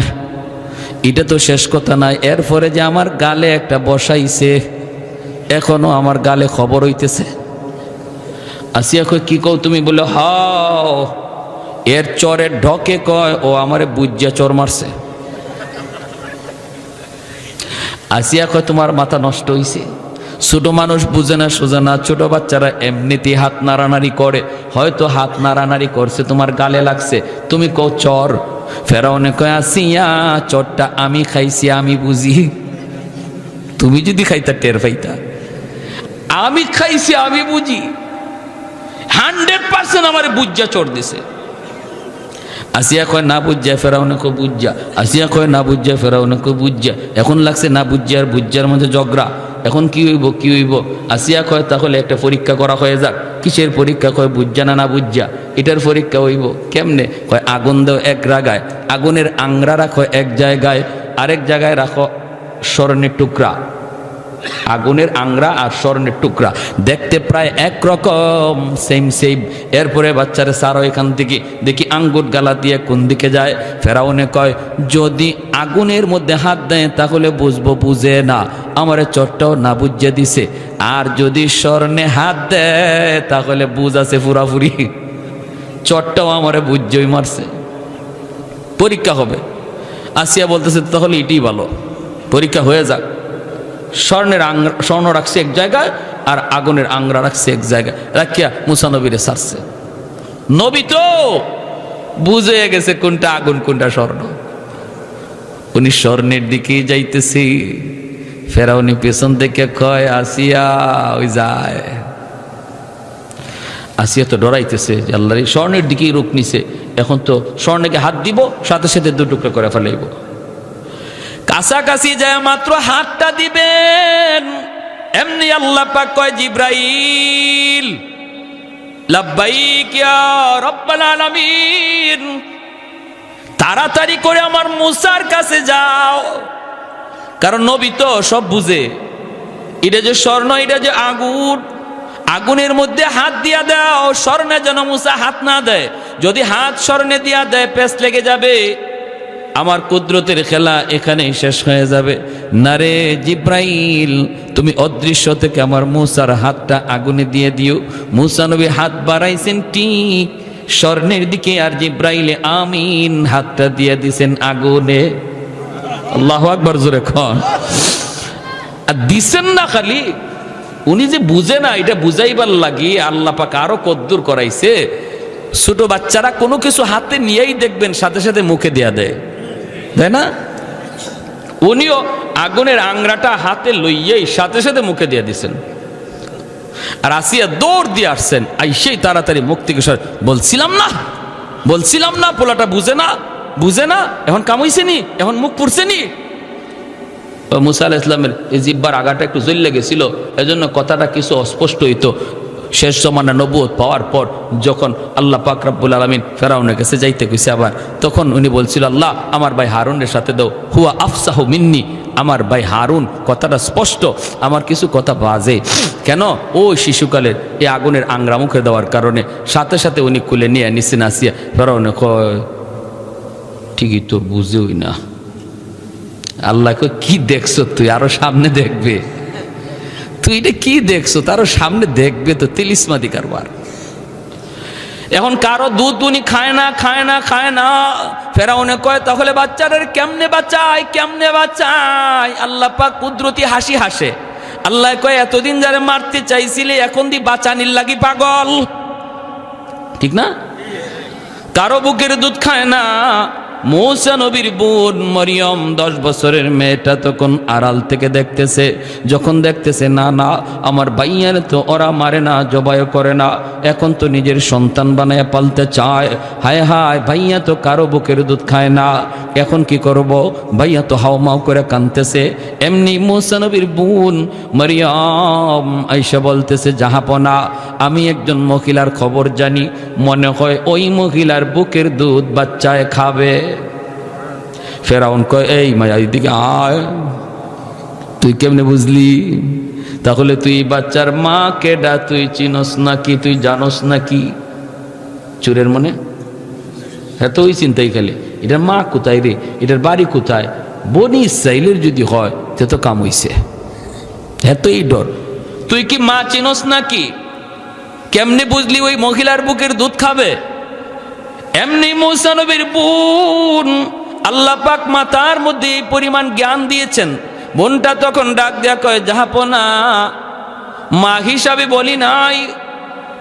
এটা তো শেষ কথা নাই, এরপরে যে আমার গালে একটা বসাইছে, এখনো আমার গালে খবর হইতেছে। আসিয়া কই কি কও তুমি? বলে হাও, এর চরের ঢকে কয় ও আমারে বুজ্জা চর মারছে। আসিয়া কয় তোমার মাথা নষ্ট হইছে, ছোট মানুষ বুঝে না সোজা না, ছোট বাচ্চারা এমনিতেই হাত নাড়ানাড়ি করে, হয়তো হাত নাড়ানাড়ি করছে তোমার গালে লাগছে, তুমি কও চর। ফেরাউনে কয় আসিয়া, চরটা আমি খাইছি, আমি বুঝি, তুমি যদি খাইতা টের পাইতা, আমি খাইছি আমি বুঝি, 100% আমার বুজ্জা চর দিছে। আসিয়া কয় না বুঝা, ফেরাউনে কয় বুঝা, আসিয়া কয় না বুঝা, ফেরাউনে কয় বুঝা। এখন লাগছে না বুঝা আর বুঝার মধ্যে ঝগড়া, এখন কি হইব কি হইব? আসিয়া কয় তাহলে একটা পরীক্ষা করা হয়ে যাক। কিসের পরীক্ষা? কয় বুঝা না বুঝা, এটার পরীক্ষা হইব। কেমনে? কয় আগুন দাও এক জায়গায়, আগুনের আংরা রাখো এক জায়গায়, আরেক জায়গায় রাখো স্বর্ণের টুকরা। আগুনের আংরা আর স্বর্ণের টুকরা দেখতে প্রায় একরকম, সেম সেম। এরপরে বাচ্চারা সারো এখান থেকে, দেখি আঙ্গুর গালা দিয়ে কোন দিকে যায়। ফেরাউনে কয় যদি আগুনের মধ্যে হাত দেয় তাহলে বুঝবো, বুঝে না, আমারে চটটাও না বুঝে দিছে। আর যদি স্বর্ণে হাত দেয় তাহলে বুঝ আছে পুরাপুরি, চটটাও আমারে বুঝেই মারছে। পরীক্ষা হবে। আসিয়া বলতেছে তাহলে এটাই ভালো, পরীক্ষা হয়ে যাক। স্বর্ণ রাখছে এক জায়গায় আর আগুনের আংরা রাখছে এক জায়গায়, রাখিয়া মুসা নবীরে ছাড়ছে। নবী তো বুঝে গেছে কোনটা আগুন কোনটা স্বর্ণ। উনি স্বর্ণের দিকে যাইতেছি, ফেরাউনি পেছন থেকে কয় আসিয়া, ওই যায়। আসিয়া তো ডরাইতেছে যে আল্লাহ স্বর্ণের দিকেই রূপ নিছে, এখন তো স্বর্ণকে হাত দিব, সাথে সাথে দু টুকরা করে ফেলাইব। কাছাকাছি যায় মাত্র হাতটা দিবেন, এমনি আল্লাহ পাক কয় জিব্রাইল লাব্বাইক ইয়া রাব্বাল আলামিন, তাড়াতাড়ি করে আমার মুসার কাছে যাও। কারণ নবী তো সব বুঝে, এটা যে স্বর্ণ, এটা যে আগুন, আগুনের মধ্যে হাত দিয়া দাও, স্বর্ণে যেন মুসা হাত না দেয়। যদি হাত স্বর্ণে দিয়া দেয় পেস লেগে যাবে, আমার কুদরতের খেলা এখানেই শেষ হয়ে যাবে। না রে জিব্রাইল, তুমি অদৃশ্য থেকে আমার মুসার হাতটা আগুনে দিয়ে দিও। মুসা নবী হাত বাড়াইছেন ঠিক স্বর্ণের দিকে, আর জিব্রাইলে আমিন হাতটা দিয়ে দিছেন আগুনে। আল্লাহু আকবার, জোরে খন। আর দিছেন না খালি, উনি যে বুঝে না, এটা বুঝাইবার লাগি আল্লাহ পাক আরো কদ্দুর করাইছে। ছোট বাচ্চারা কোনো কিছু হাতে নিয়েই দেখবেন সাথে সাথে মুখে দেয়া দেয়, তাই না? উনিও আগুনের আংরাটা হাতে লইয়েই সাথে সাথে মুখে দিয়ে দিছেন। আর আসিয়া দৌড় দিয়ে আসছেন, আইসেই তাড়াতাড়ি মুখ থেকে বলছিলাম না পোলাটা বুঝে না, এখন কামাইছে নি, এখন মুখ পুড়ছে নি। মুসা আলাইহিস সালামের এই জিহ্বার আগাটা একটু জ্বলে গেছিল, এজন্য কথাটা কিছু অস্পষ্ট হইতো। শেষ জমানা নবুয়ত পাওয়ার পর যখন আল্লাহ পাক রব্বুল আলামিন ফেরাউনের কাছে যাইতে কইছে আবার, তখন উনি বলছিল আল্লাহ আমার ভাই হারুনের সাথে দাও, হুয়া আফসাহু মিন্নি, আমার ভাই হারুন কথাটা স্পষ্ট, আমার কিছু কথা বাজে। কেন? ওই শিশুকালের এই আগুনের আংরা মুখে দেওয়ার কারণে সাথে সাথে উনি খুলে নিয়ে নিচে নাসিয়া। ফেরাউনে কয় ঠিকই তো বুঝেই না। আল্লাহ কয় কি দেখছো তুই, আরো সামনে দেখবে, তুই এটা কি দেখছো তারও সামনে দেখবে, তো তিলিসমাদি কারবার। এখন কারো দুধ উনি খায় না। ফেরাউনে কয় তাহলে বাচ্চাদের কেমনে বাঁচাই? আল্লাহ পাক কুদরতি হাসি হাসে। আল্লাহ কয় এতদিন যারা মারতে চাইছিলে এখন দি বাঁচানির লাগি পাগল, ঠিক না? কারো বুকের দুধ খায় না। মুসা নবীর বোন মরিয়ম 10 বছরের মেয়েটা তখন আড়াল থেকে দেখতেছে, যখন দেখতেছে না আমার ভাইয়ার তো ওরা মারে না, জবাই করে না, এখন তো নিজের সন্তান বানায় পালতে চায়। হায় হায়, ভাইয়া তো কারো বুকের দুধ খায় না, এখন কি করব? ভাইয়া তো হাওমাও করে কাঁদতেছে। এমনি মুসা নবীর বোন মরিয়ম আইসা বলতেছে জাহাপনা, আমি একজন মহিলার খবর জানি, মনে হয় ওই মহিলার বুকের দুধ বাচ্চায় খাবে। ফেরাউন কয় এই মায়া এদিকে আয়, তুই কেমনে বুঝলি? তাহলে তুই বাচ্চার মা কেডা তুই চিনস নাকি, তুই জানস নাকি? চোরের মনে এত ওই চিন্তাই খালি, এটার মা কোথায় রে, এটার বাড়ি কোথায়? বনি ইসরাইলের যদি হয় তে তো কাম হইছে, এতই ডর। তুই কি মা চিনস নাকি? কেমনে বুঝলি ওই মহিলার বুকের দুধ খাবে? এমনি মূসা নবীর বোন, আল্লাহ পাক মাতার মধ্যে এই পরিমাণ জ্ঞান দিয়েছেন। বোনটা তখন ডাক দেয়া কয়, জাহাপনা মা হিসাবে বলি নাই।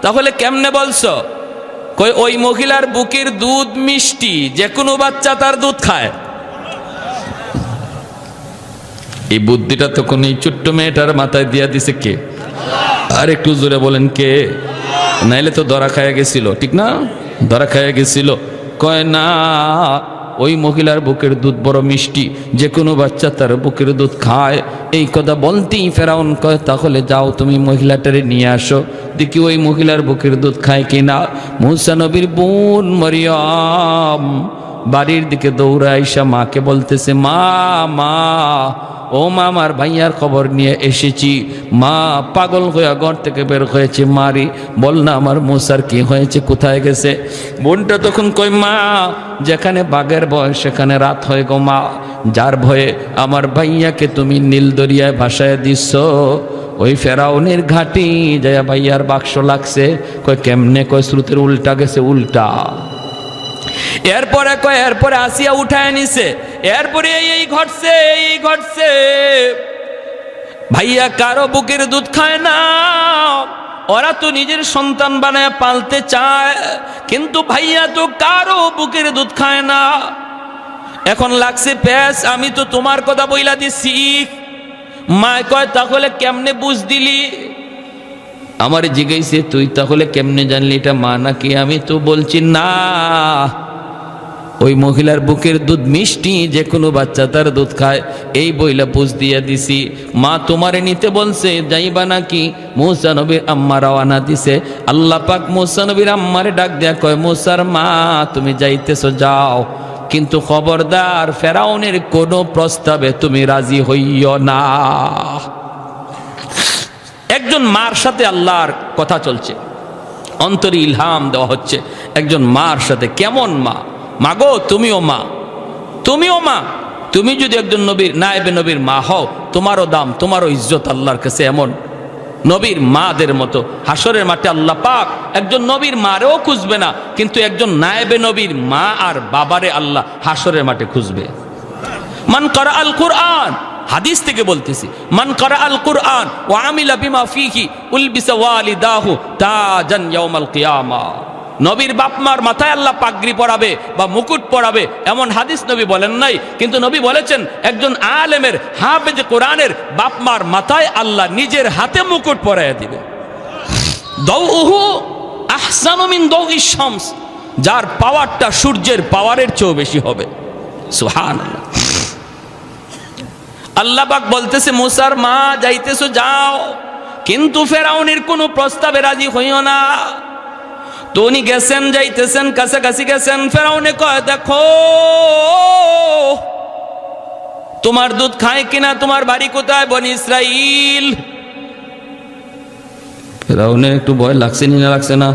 তাহলে কেমনে বলছো? কই ওই মহিলার বুকের দুধ মিষ্টি, যে কোনো বাচ্চা তার দুধ খায়। এই বুদ্ধিটা তখন এই ছোট্ট মেয়েটার মাথায় দিয়া দিছে কে? আর একটু জোরে বলেন কে? নাইলে তো ধরা খায়া গেছিল, ঠিক না? ধরা খায়া গেছিল। কয় না, ওই মহিলার বুকের দুধ বড় মিষ্টি, যে কোনো বাচ্চা তার বুকের দুধ খায়। এই কথা বলতেই ফেরাউন কয়, তাহলে যাও তুমি মহিলাটারে নিয়ে আসো, দেখি ওই মহিলার বুকের দুধ খায় কিনা। মূসা নবীর বোন মরিয়ম বাড়ির দিকে দৌড়ে আইসা মাকে বলতেছে, মা মা ও মা, আমার ভাইয়ার খবর নিয়ে এসেছি। মা পাগল হয়ে ঘর থেকে বের হয়েছে, মারি বল না আমার মূসার কি হয়েছে, কোথায় গেছে? বোনটা তখন কই, মা যেখানে বাঘের ভয় সেখানে রাত হয় গো মা, যার ভয়ে আমার ভাইয়াকে তুমি নীল দরিয়ায় ভাসায় দিচ্ছ। ওই ফেরাউনের ঘাটি যায় ভাইয়ার বাক্স লাগছে। কয় কেমনে? কয় স্রোতের উল্টা গেছে, উল্টা। এরপরে কয় এরপরে আসিয়া উঠায় নিছে, এরপরে এই ঘটছে, এই ঘটছে। ভাইয়া কারো বুকের দুধ খায় না, ওরা তো নিজের সন্তান বানায় পালতে চায়, কিন্তু ভাইয়া তো কারো বুকের দুধ খায় না। এখন লাগছে প্যাস, আমি তো তোমার কথা বইলা দিছি। মা কয় তাহলে কেমনে বুঝ দিলি? আমার জিজ্ঞাসে, তুই তাহলে কেমনে জানলি এটা মা নাকি? আমি তো বলছি না, ওই মহিলার বুকের দুধ মিষ্টি, যে কোনো বাচ্চা তার দুধ খায়, এই বইলা বুঝ দিয়া দিছি। মা তোমারে নিতে বলছে, যাইবা নাকি? মূসা নবীর আম্মা রওনা দিছে। আল্লাহ পাক মূসা নবীর আম্মারে ডাক দেয়া কয়, মূসার মা তুমি যাইতেছো যাও, কিন্তু খবরদার ফেরাউনের কোনো প্রস্তাবে তুমি রাজি হইও না। একজন মার সাথে আল্লাহর কথা চলছে, অন্তরে ইলহাম দেওয়া হচ্ছে একজন মার সাথে। কেমন মা? মাগো তুমিও মা, তুমিও মা। তুমি যদি একজন নবীর নায়েবে নবীর মা হও, তোমারও দাম, তোমারও ইজ্জত আল্লাহর কাছে এমন। নবীর মাদের মতো হাসরের মাঠে আল্লাহ পাক একজন নবীর মারেও খুঁজবে না, কিন্তু একজন নায়েবে নবীর মা আর বাবারে আল্লাহ হাসরের মাঠে খুঁজবে। মান করা আল কুরআন, হাদিস থেকে বলতেছি, মান করা আল কুরআন ওয়া আমিলা বিমা ফিহি উলবিসা ওয়ালিদাহু তাজান ইয়াউমাল কিয়ামা। নবীর বাপমার মাথায় আল্লাহ পাগড়ি পরাবে বা মুকুট পরাবে, এমন হাদিস নবী বলেন নাই, কিন্তু নবী বলেছেন একজন আলেমের হাফেজ কোরআনের বাপমার মাথায় আল্লাহ নিজের হাতে মুকুট পরাইয়া দিবে। দাউহু আহসানু মিন দাউইশ শামস, যার পাওয়ারটা সূর্যের পাওয়ারের চেয়েও বেশি হবে। সুবহানাল্লাহ। আল্লাহ পাক বলতেছে, মূসার মা যাইতেছো যাও, কিন্তু ফেরাউনের কোনো প্রস্তাবে রাজি হইও না। তো উনি গেছেন, যাইতেছেন, কাছাকাছি গেছেন। ফেরাউনে কয়, দেখো তোমার দুধ খায় কিনা, তোমার বাড়ি কোথায়? বনি ইসরাইল। ফেরাউনের একটু ভয় লাগছে না? লাগছে না?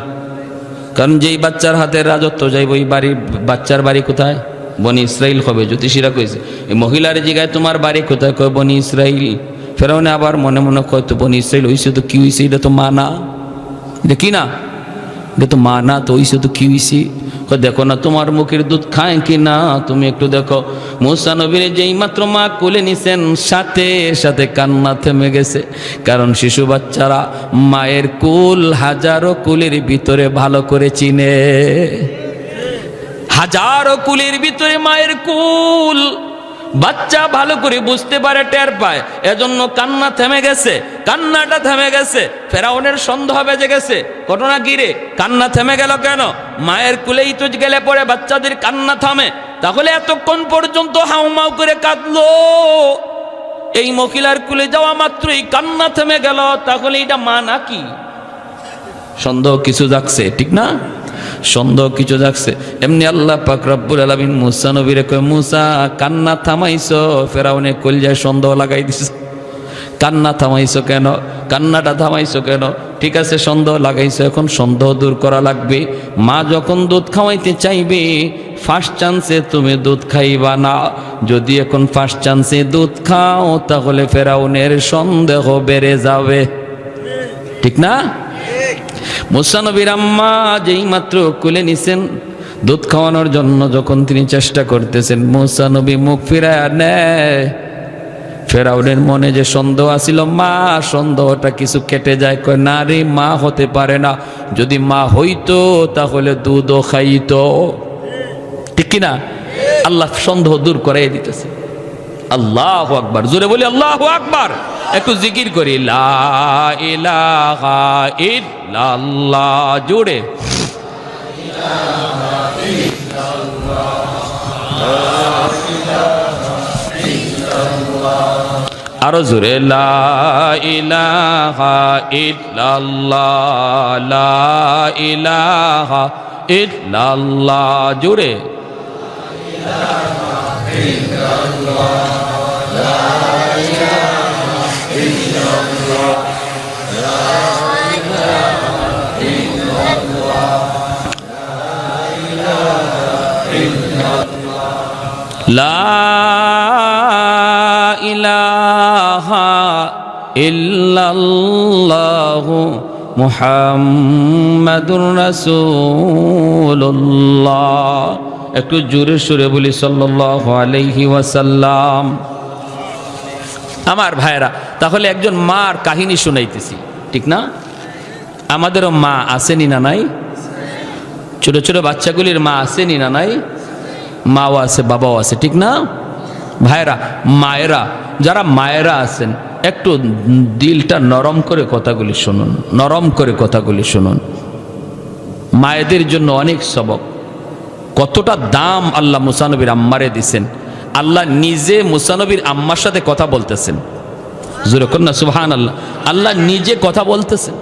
কারণ যেই বাচ্চার হাতের রাজত্ব যাইব, ওই বাড়ির বাচ্চার বাড়ি কোথায়? বনি ইসরাইল হবে। জ্যোতিষীরা কইছে, এই মহিলার জিগায় তোমার বাড়ি কোথায়? কয় বনি ইসরাইল। ফেরাউনে আবার মনে মনে কয়, তো বনি ইসরাইল হইছে তো কি হইছে? এটা তো মা না, এটা কি না? এটা তো মা না, তো হইছে তো কি হইছে? দেখো না তোমার মুখের দুধ খায় কি না, তুমি একটু দেখো। মূসা নবীর যেই মাত্র মা কোলে নিছেন, সাথে সাথে কান্না থেমে গেছে। কারণ শিশু বাচ্চারা মায়ের কুল হাজারো কুলের ভিতরে ভালো করে চিনে, হাজারো কুলের ভিতরে মায়ের কুল বাচ্চা ভালো করে বুঝতে পারে, টের পায়। এজন্য কান্না থেমে গেছে, কান্নাটা থেমে গেছে। ফেরাউনের সন্দেহ বেজে গেছে, ঘটনা কি রে, কান্না থেমে গেল কেন? মায়ের কুলেই তো গেলে পরে বাচ্চাদের কান্না থামে, তাহলে এতক্ষণ পর্যন্ত হাউমাউ করে কাঁদলো, এই মহিলার কুলে যাওয়া মাত্রই কান্না থেমে গেল, তাহলে এটা মা নাকি? সন্দেহ কিছু জাগছে, ঠিক না? সন্দেহ কিছু জাগছে। এমনি আল্লাহ পাক রব্বুল আলামিন মূসা নবীরে কয়, মূসা কান্না থামাইছো? ফেরাউনে কলিজায় সন্দেহ লাগাই দিছে। কান্না থামাইছো কেন? কান্নাটা থামাইছো কেন? ঠিক আছে, সন্দেহ লাগাইছো, এখন সন্দেহ দূর করা লাগবে। মা যখন দুধ খাওয়াইতে চাইবে, ফার্স্ট চান্সে তুমি দুধ খাইবা না। যদি এখন ফার্স্ট চান্সে দুধ খাও, তাহলে ফেরাউনের সন্দেহ বেড়ে যাবে, ঠিক না? মুসা নবীর আম্মা যেই মাত্র কুলে নিছেন, দুধ খাওয়ানোর জন্য যখন তিনি চেষ্টা করতেছেন, মুসা নবী মুখ ফিরায় নেয়। ফেরাউনের মনে যে সন্দেহ আছিল, মা, সন্দেহটা কিছু কেটে যায়। কয়, না রে, মা হতে পারে না। যদি মা হইতো তাহলে দুধও খাইতো, ঠিক কিনা? আল্লাহ সন্দেহ দূর করাই দিতেছে। আল্লাহু আকবার, জোরে বলি আল্লাহু আকবার। একটু জিকির করি, লা ইলাহা ইল্লাল্লাহ, জোরে। আরো জোরে, লা ইলাহা ইল্লাল্লাহ, লা ইলাহা ইল্লাল্লাহ, জোরে। লা ইলাহা ইল্লাল্লাহু মুহাম্মাদুর রাসূলুল্লাহ। একটু জোরে সুরে বলি সাল্লাল্লাহু আলাইহি ওয়াসাল্লাম। আমার ভাইরা, তাহলে একজন মার কাহিনী শুনাইতেছি, ঠিক না? আমাদেরও মা আসেনি না নাই? ছোট ছোট বাচ্চাগুলির মা আসেনি না নাই? মাও আছে, বাবাও আছে, ঠিক না? ভাইরা, মায়েরা, যারা মায়েরা আছেন, একটু দিলটা নরম করে কথাগুলি শুনুন, নরম করে কথাগুলি শুনুন। মায়েদের জন্য অনেক সবক। কতটা দাম আল্লাহ মুসা নবীর আম্মারে দিছেন। আল্লাহ নিজে মুসা নবীর আম্মার সাথে কথা বলতেছেন, জোরে কর না সুবহানাল্লাহ। আল্লাহ নিজে কথা বলতেছেন,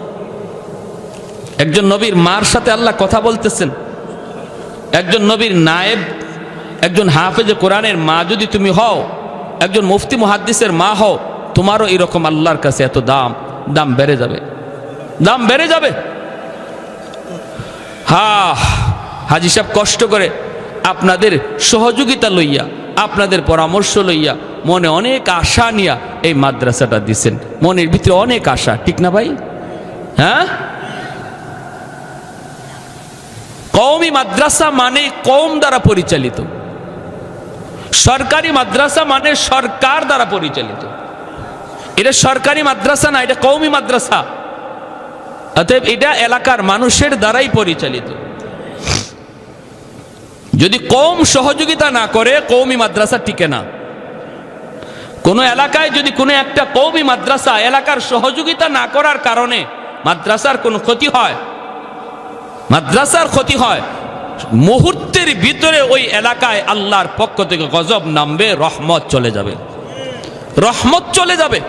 একজন নবীর মার সাথে আল্লাহ কথা বলতেছেন। একজন নবীর নায়েব, একজন হাফেজে কোরআনের মা যদি তুমি হও, একজন মুফতি মুহাদ্দিসের মা হও, তোমারও এরকম আল্লাহর কাছে এত দাম, দাম বেড়ে যাবে, দাম বেড়ে যাবে। হাজি সাহেব কষ্ট করে আপনাদের সহযোগিতা লইয়া, আপনাদের পরামর্শ লইয়া, মনে অনেক আশা নিয়া এই মাদ্রাসাটা দিছেন। মনের ভিতরে অনেক আশা, ঠিক না ভাই? হ্যাঁ, কওমি মাদ্রাসা মানে কওম দ্বারা পরিচালিত, সরকারি মাদ্রাসা মানে সরকার দ্বারা পরিচালিত। এটা সরকারি মাদ্রাসা না, এটা কওমি মাদ্রাসা। অতএব এটা এলাকার মানুষের দ্বারাই পরিচালিত। যদি কওম সহযোগিতা না করে, কওমি মাদ্রাসা টিকে না। কোন এলাকায় যদি কোনো একটা কওমি মাদ্রাসা এলাকার সহযোগিতা না করার কারণে মাদ্রাসার কোনো ক্ষতি হয়, মাদ্রাসার ক্ষতি হয়, মুহূর্তের ভিতরে ওই এলাকায় আল্লাহর পক্ষ থেকে গজব নামবে, রহমত চলে যাবে, রহমত চলে যাবে।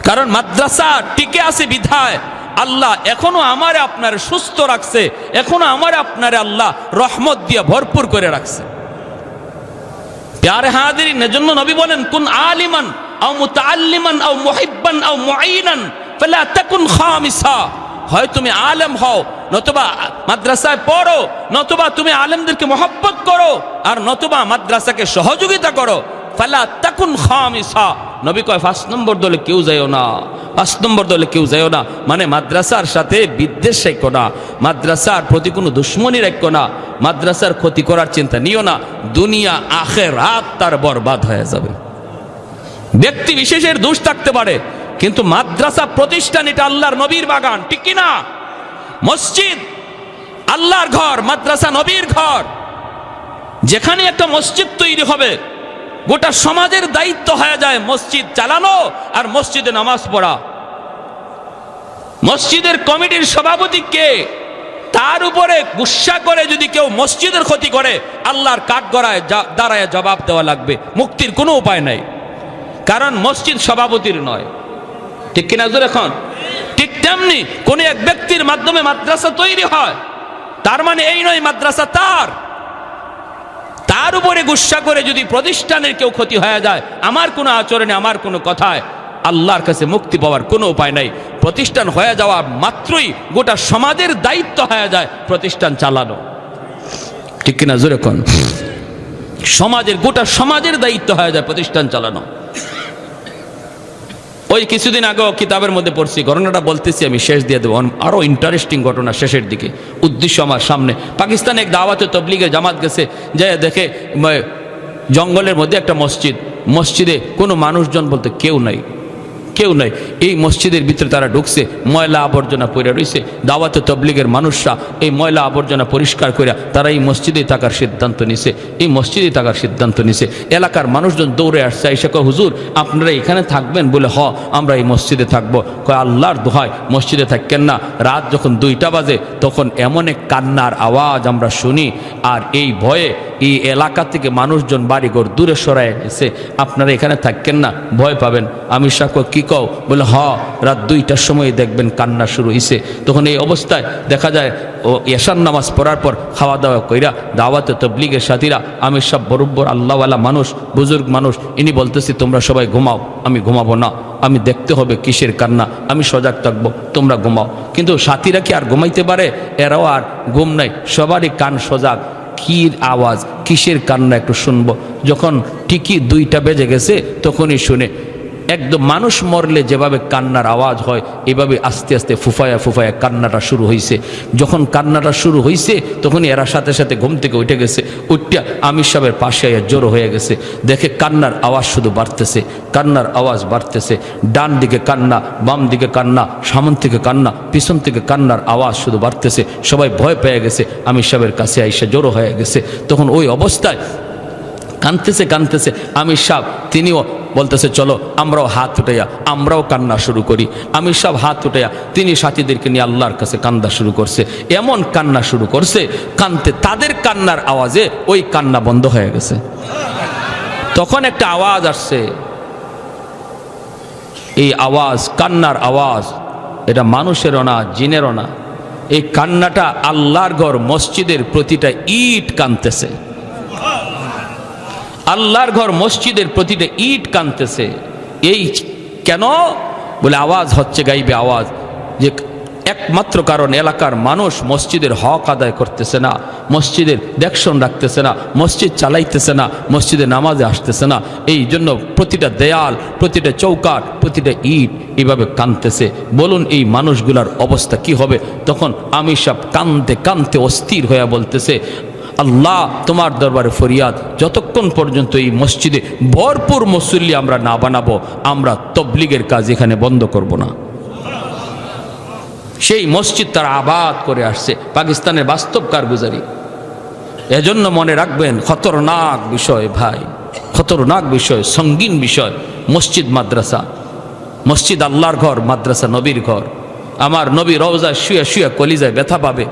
কারণ মাদ্রাসা টিকে আছে বিধায় আল্লাহ এখনো আমারে আপনার সুস্থ রাখছে, এখনো আমারে আপনারে আল্লাহ রহমত দিয়ে ভরপুর করে রাখছে। প্যারে হাজিরিন, এজন্য নবী বলেন, কুন আলিমান আও মুতাআল্লিমান আও মুহিব্বান আও মুঈনান ফালা তাকুন খামিসা। হয় তুমি আলেম হও, নতুবা মাদ্রাসায় পড়ো, নতুবা তুমি আলেমদেরকে মহব্বত করো, আর নতুবা মাদ্রাসাকে সহযোগিতা করো। ফালা তাকুন খামিসা। নবী কয় 5 নম্বর দলে কেউ যাইও না, 5 নম্বর দলে কেউ যাইও না। মানে মাদ্রাসার সাথে বিদ্বেষ রাখো না, মাদ্রাসার প্রতি কোনো দুশ্মনী রাখো না, মাদ্রাসার ক্ষতি করার চিন্তা নিও না। দুনিয়া আখিরাত তার বরবাদ হয়ে যাবে। ব্যক্তি বিশেষের দোষ থাকতে পারে, কিন্তু মাদ্রাসা প্রতিষ্ঠান এটা আল্লাহর নবীর বাগান, ঠিক কি না? মসজিদ আল্লাহর ঘর, মাদ্রাসা নবীর ঘর। যেখানে একটা মসজিদ তৈরি হবে, গোটা সমাজের দায়িত্ব হয়ে যায় মসজিদ চালানো আর মসজিদে নামাজ পড়া। মসজিদের কমিটির সভাপতি কে, তার উপরে গুসা করে যদি কেউ মসজিদের ক্ষতি করে, আল্লাহর কাঠগড়ায় দাঁড়ায় জবাব দেওয়া লাগবে, মুক্তির কোনো উপায় নাই। কারণ মসজিদ সভাপতির নয়, ঠিক কিনা? এখন ঠিক তেমনি কোন এক ব্যক্তির মাধ্যমে মাদ্রাসা তৈরি হয়, তার মানে এই নয় মাদ্রাসা তার উপরে গুসা করে যদি প্রতিষ্ঠানের কেউ ক্ষতি হয়ে যায়, আমার কোনো আচরণে, আমার কোনো কথায়, আল্লাহর কাছে মুক্তি পাওয়ার কোনো উপায় নাই। প্রতিষ্ঠান হয়ে যাওয়া মাত্রই গোটা সমাজের দায়িত্ব হয়ে যায় প্রতিষ্ঠান চালানো, ঠিক কিনা জোরে কোন? সমাজের গোটা সমাজের দায়িত্ব হয়ে যায় প্রতিষ্ঠান চালানো। ওই কিছুদিন আগেও কিতাবের মধ্যে পড়ছি, ঘটনাটা বলতেছি আমি, শেষ দিয়ে দেবো। আরো ইন্টারেস্টিং ঘটনা শেষের দিকে, উদ্দেশ্য আমার সামনে। পাকিস্তানে এক দাওয়াতে তবলিগের জামাত গেছে, যে দেখে জঙ্গলের মধ্যে একটা মসজিদ, মসজিদে কোনো মানুষজন বলতে কেউ নাই, কেউ নাই। এই মসজিদের ভিতরে তারা ঢুকছে, ময়লা আবর্জনা পড়ে রয়েছে। দাওয়াতে তবলিগের মানুষরা এই ময়লা আবর্জনা পরিষ্কার করে তারা এই মসজিদে থাকার সিদ্ধান্ত নিছে, এই মসজিদে থাকার সিদ্ধান্ত নিছে। এলাকার মানুষজন দৌড়ে আসছে, এসে কয় হুজুর আপনারা এখানে থাকবেন? বলে হ, আমরা এই মসজিদে থাকবো। কয় আল্লাহর দোহাই মসজিদে থাকেন না। রাত যখন 2টা বাজে তখন এমন এক কান্নার আওয়াজ আমরা শুনি, আর এই ভয়ে এই এলাকা থেকে মানুষজন বাড়িঘর দূরে সরায় এসে, আপনারা এখানে থাকেন না, ভয় পাবেন। আমি সাক্ষ্য কি কও? বলে হ, রাত 2টার সময় দেখবেন কান্না শুরু হয়েছে। তখন এই অবস্থায় দেখা যায় ও এশার নামাজ পড়ার পর খাওয়া দাওয়া কইরা দাওয়াতে তবলিগের সাথীরা, আমি সব বরব্বর আল্লাহওয়ালা মানুষ, বুজুর্গ মানুষ, ইনি বলতেছি তোমরা সবাই ঘুমাও। আমি ঘুমাবো না, আমি দেখতে হবে কিসের কান্না, আমি সজাগ থাকবো, তোমরা ঘুমাও। কিন্তু সাথীরা কি আর ঘুমাইতে পারে? এরাও আর ঘুম নাই, সবারই কান সজাগ। কি আওয়াজ, কিসের কান্না একটু শুনবো। যখন ঠিকই 2টা বেজে গেছে তখনই শুনে একদম মানুষ মরলে যেভাবে কান্নার আওয়াজ হয় এভাবে আস্তে আস্তে ফুফায়া ফুফায়া কান্নাটা শুরু হয়েছে। যখন কান্নাটা শুরু হয়েছে তখনই এরা সাথে সাথে ঘুম থেকে উঠে গেছে। উঠিয়া আমির সাহেবের পাশে জড়ো হয়ে গেছে। দেখে কান্নার আওয়াজ শুধু বাড়তেছে, কান্নার আওয়াজ বাড়তেছে। ডান দিকে কান্না, বাম দিকে কান্না, সামন থেকে কান্না, পিছন থেকে কান্নার আওয়াজ শুধু বাড়তেছে। সবাই ভয় পেয়ে গেছে, আমির সাহেবের কাছে আইসা জড়ো হয়ে গেছে। তখন ওই অবস্থায় কাঁদতেছে কাঁদতেছে আমির সাহেব, তিনিও বলতেছে চলো আমরাও হাত উঠাইয়া আমরাও কান্না শুরু করি। আমির সাহেব হাত উঠাইয়া তিনি সাথীদেরকে নিয়ে আল্লাহর কাছে কান্দা শুরু করছে। এমন কান্না শুরু করছে, কানতে তাদের কান্নার আওয়াজে ওই কান্না বন্ধ হয়ে গেছে। তখন একটা আওয়াজ আসছে, এই আওয়াজ কান্নার আওয়াজ, এটা মানুষেরও না জিনেরও না। এই কান্নাটা আল্লাহর ঘর মসজিদের প্রতিটা ইট কাঁদতেছে। আল্লাহর ঘর মসজিদের প্রতিটা ইট কাঁদতেছে। এই কেন? বলে আওয়াজ হচ্ছে গাইবে আওয়াজ, যে একমাত্র কারণ এলাকার মানুষ মসজিদের হক আদায় করতেছে না, মসজিদের দেখশন রাখতেছে না, মসজিদ চালাইতেছে না, মসজিদে নামাজে আসতেছে না। এই জন্য প্রতিটা দেয়াল, প্রতিটা চৌকাঠ, প্রতিটা ইট এইভাবে কাঁদতেছে। বলুন এই মানুষগুলার অবস্থা কি হবে? তখন আমি সব কাঁদতে কাঁদতে অস্থির হয়ে বলতেছে, আল্লাহ তোমার দরবারে ফরিয়াদ, যতক্ষণ পর্যন্ত এই মসজিদে ভরপুর মুসল্লি আমরা না বানাবো, আমরা তবলিগের কাজ এখানে বন্ধ করব না। সেই মসজিদ তারা আবাদ করে আসছে, পাকিস্তানের বাস্তব কারগুজারি। এজন্য মনে রাখবেন, খতরনাক বিষয় ভাই, খতরনাক বিষয়, সঙ্গীন বিষয় মসজিদ মাদ্রাসা। মসজিদ আল্লাহর ঘর, মাদ্রাসা নবীর ঘর। আমার নবী রওজা শুয়ে শুয়ে কলিজায় ব্যথা পাবে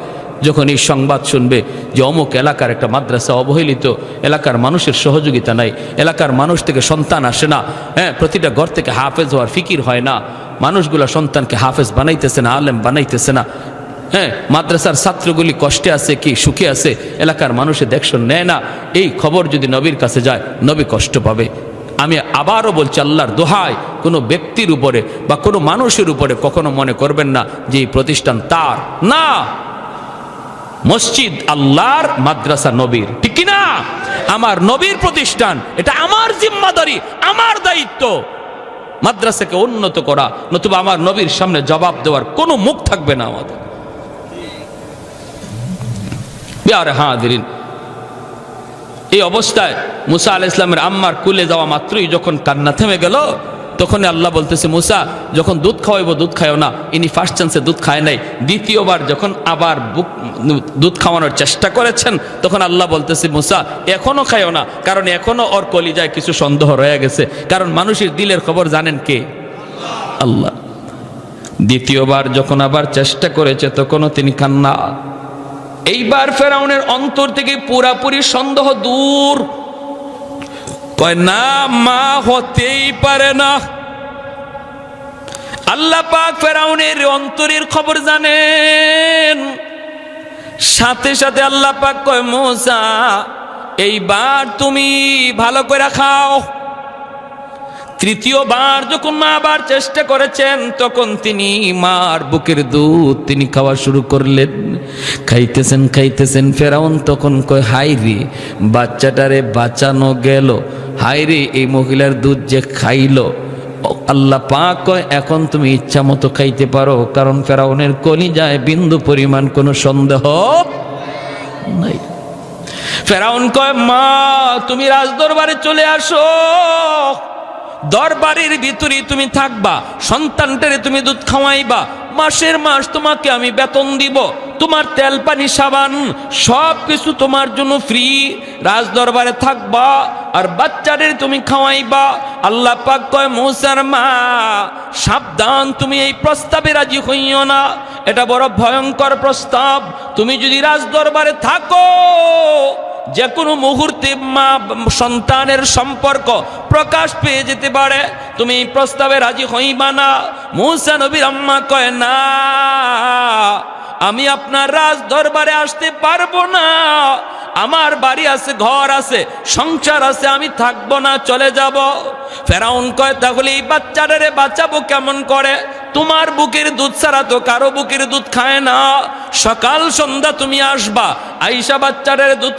যখন এই সংবাদ শুনবে যে অমুক এলাকার একটা মাদ্রাসা অবহেলিত, এলাকার মানুষের সহযোগিতা নাই, এলাকার মানুষ থেকে সন্তান আসে না, হ্যাঁ, প্রতিটা ঘর থেকে হাফেজ হওয়ার ফিকির হয় না, মানুষগুলো সন্তানকে হাফেজ বানাইতেছে না, আলেম বানাইতেছে না, হ্যাঁ, মাদ্রাসার ছাত্রগুলি কষ্টে আছে কি সুখে আছে, এলাকার মানুষের দেখশন নেয় না। এই খবর যদি নবীর কাছে যায়, নবী কষ্ট পাবে। আমি আবারও বলছি, আল্লাহর দোহাই, কোনো ব্যক্তির উপরে বা কোনো মানুষের উপরে কখনো মনে করবেন না যে এই প্রতিষ্ঠান তার না। মসজিদ আল্লাহর, মাদ্রাসা নবীর, ঠিক কিনা? আমার নবীর প্রতিষ্ঠান, এটা আমার জিম্মাদারি, আমার দায়িত্ব মাদ্রাসাকে উন্নত করা, নতুবা আমার নবীর সামনে জবাব দেওয়ার কোনো মুখ থাকবে না আমাদের। প্রিয় হাজিরিন, এই অবস্থায় মুসা আলাইহিস সালামের আম্মার কুলে যাওয়া মাত্রই যখন কান্না থেমে গেল, তখন আল্লাহ বলতেছে, মুসা যখন দুধ খাওয়াইবো দুধ খাইও না। ইনি ফার্স্ট চান্সে দুধ খায় নাই, দ্বিতীয়বার যখন আবার দুধ খাওয়ানোর চেষ্টা করেছেন তখন আল্লাহ বলতেছে, মুসা এখনো খাইও না, কারণ এখনো ওর কলিজায় কিছু সন্দেহ রয়ে গেছে। কারণ মানুষের দিলের খবর জানেন কে? আল্লাহ। দ্বিতীয়বার যখন আবার চেষ্টা করেছে তখনও তিনি কান্না। এইবার ফেরাউনের অন্তর থেকে পুরাপুরি সন্দেহ দূর। কয় না, মা হতেই পারে না। আল্লাহ পাক ফেরাউনের অন্তরের খবর জানেন। সাথে সাথে আল্লাহ পাক কয়, মুসা এইবার তুমি ভালো করে খাও, তৃতীয়বার যখন মা আবার চেষ্টা করেছেন, তখন তিনি মার বুকের দুধ তিনি খাওয়া শুরু করলেন। খাইতেছেন খাইতেছেন, ফেরাউন তখন কয়, হাই রে, বাচ্চাটারে বাঁচানো গেল, হাই রে, এই মহিলার দুধ যে খাইল। আল্লাহ পাক কয়, এখন তুমি ইচ্ছা মতো খাইতে পারো, কারণ ফেরাউনের কলিজায় বিন্দু পরিমাণ কোনো সন্দেহ নাই। ফেরাউন কয়, মা তুমি রাজদরবারে চলে আসো, দরবারের ভিতরে তুমি থাকবা, সন্তানটারে তুমি দুধ খাওয়াইবা, মাসের মাস তোমাকে আমি বেতন দিব, তোমার তেল পানি সাবান সব কিছু তোমার জন্য ফ্রি, রাজদরবারে থাকবা আর বাচ্চাদের তুমি খাওয়াইবা। আল্লাহ পাক কয়, মূসার মা সাবধান, তুমি এই প্রস্তাবে রাজি হইও না, এটা বড় ভয়ঙ্কর প্রস্তাব। তুমি যদি রাজদরবারে থাকো, যে কোনো মুহূর্তে মা সন্তানের সম্পর্ক প্রকাশ পেয়ে যেতে পারে, তুমি এই প্রস্তাবে রাজি হইবা না। মূসা নবীর আম্মা কয়, না, আমি আপনার রাজ দরবারে আসতে পারবো না, আমার বাড়ি আছে, ঘর আছে, সংসার আছে, আমি থাকবো না, চলে যাব। ফেরাউন কয়, তাহলে এই বাচ্চাটারে বাঁচাবো কেমন করে? তোমার বুকের দুধ ছাড়া তো কারো বুকের দুধ খায় না, সকাল সন্ধ্যা তুমি আসবা, আইসা বাচ্চাটারে দুধ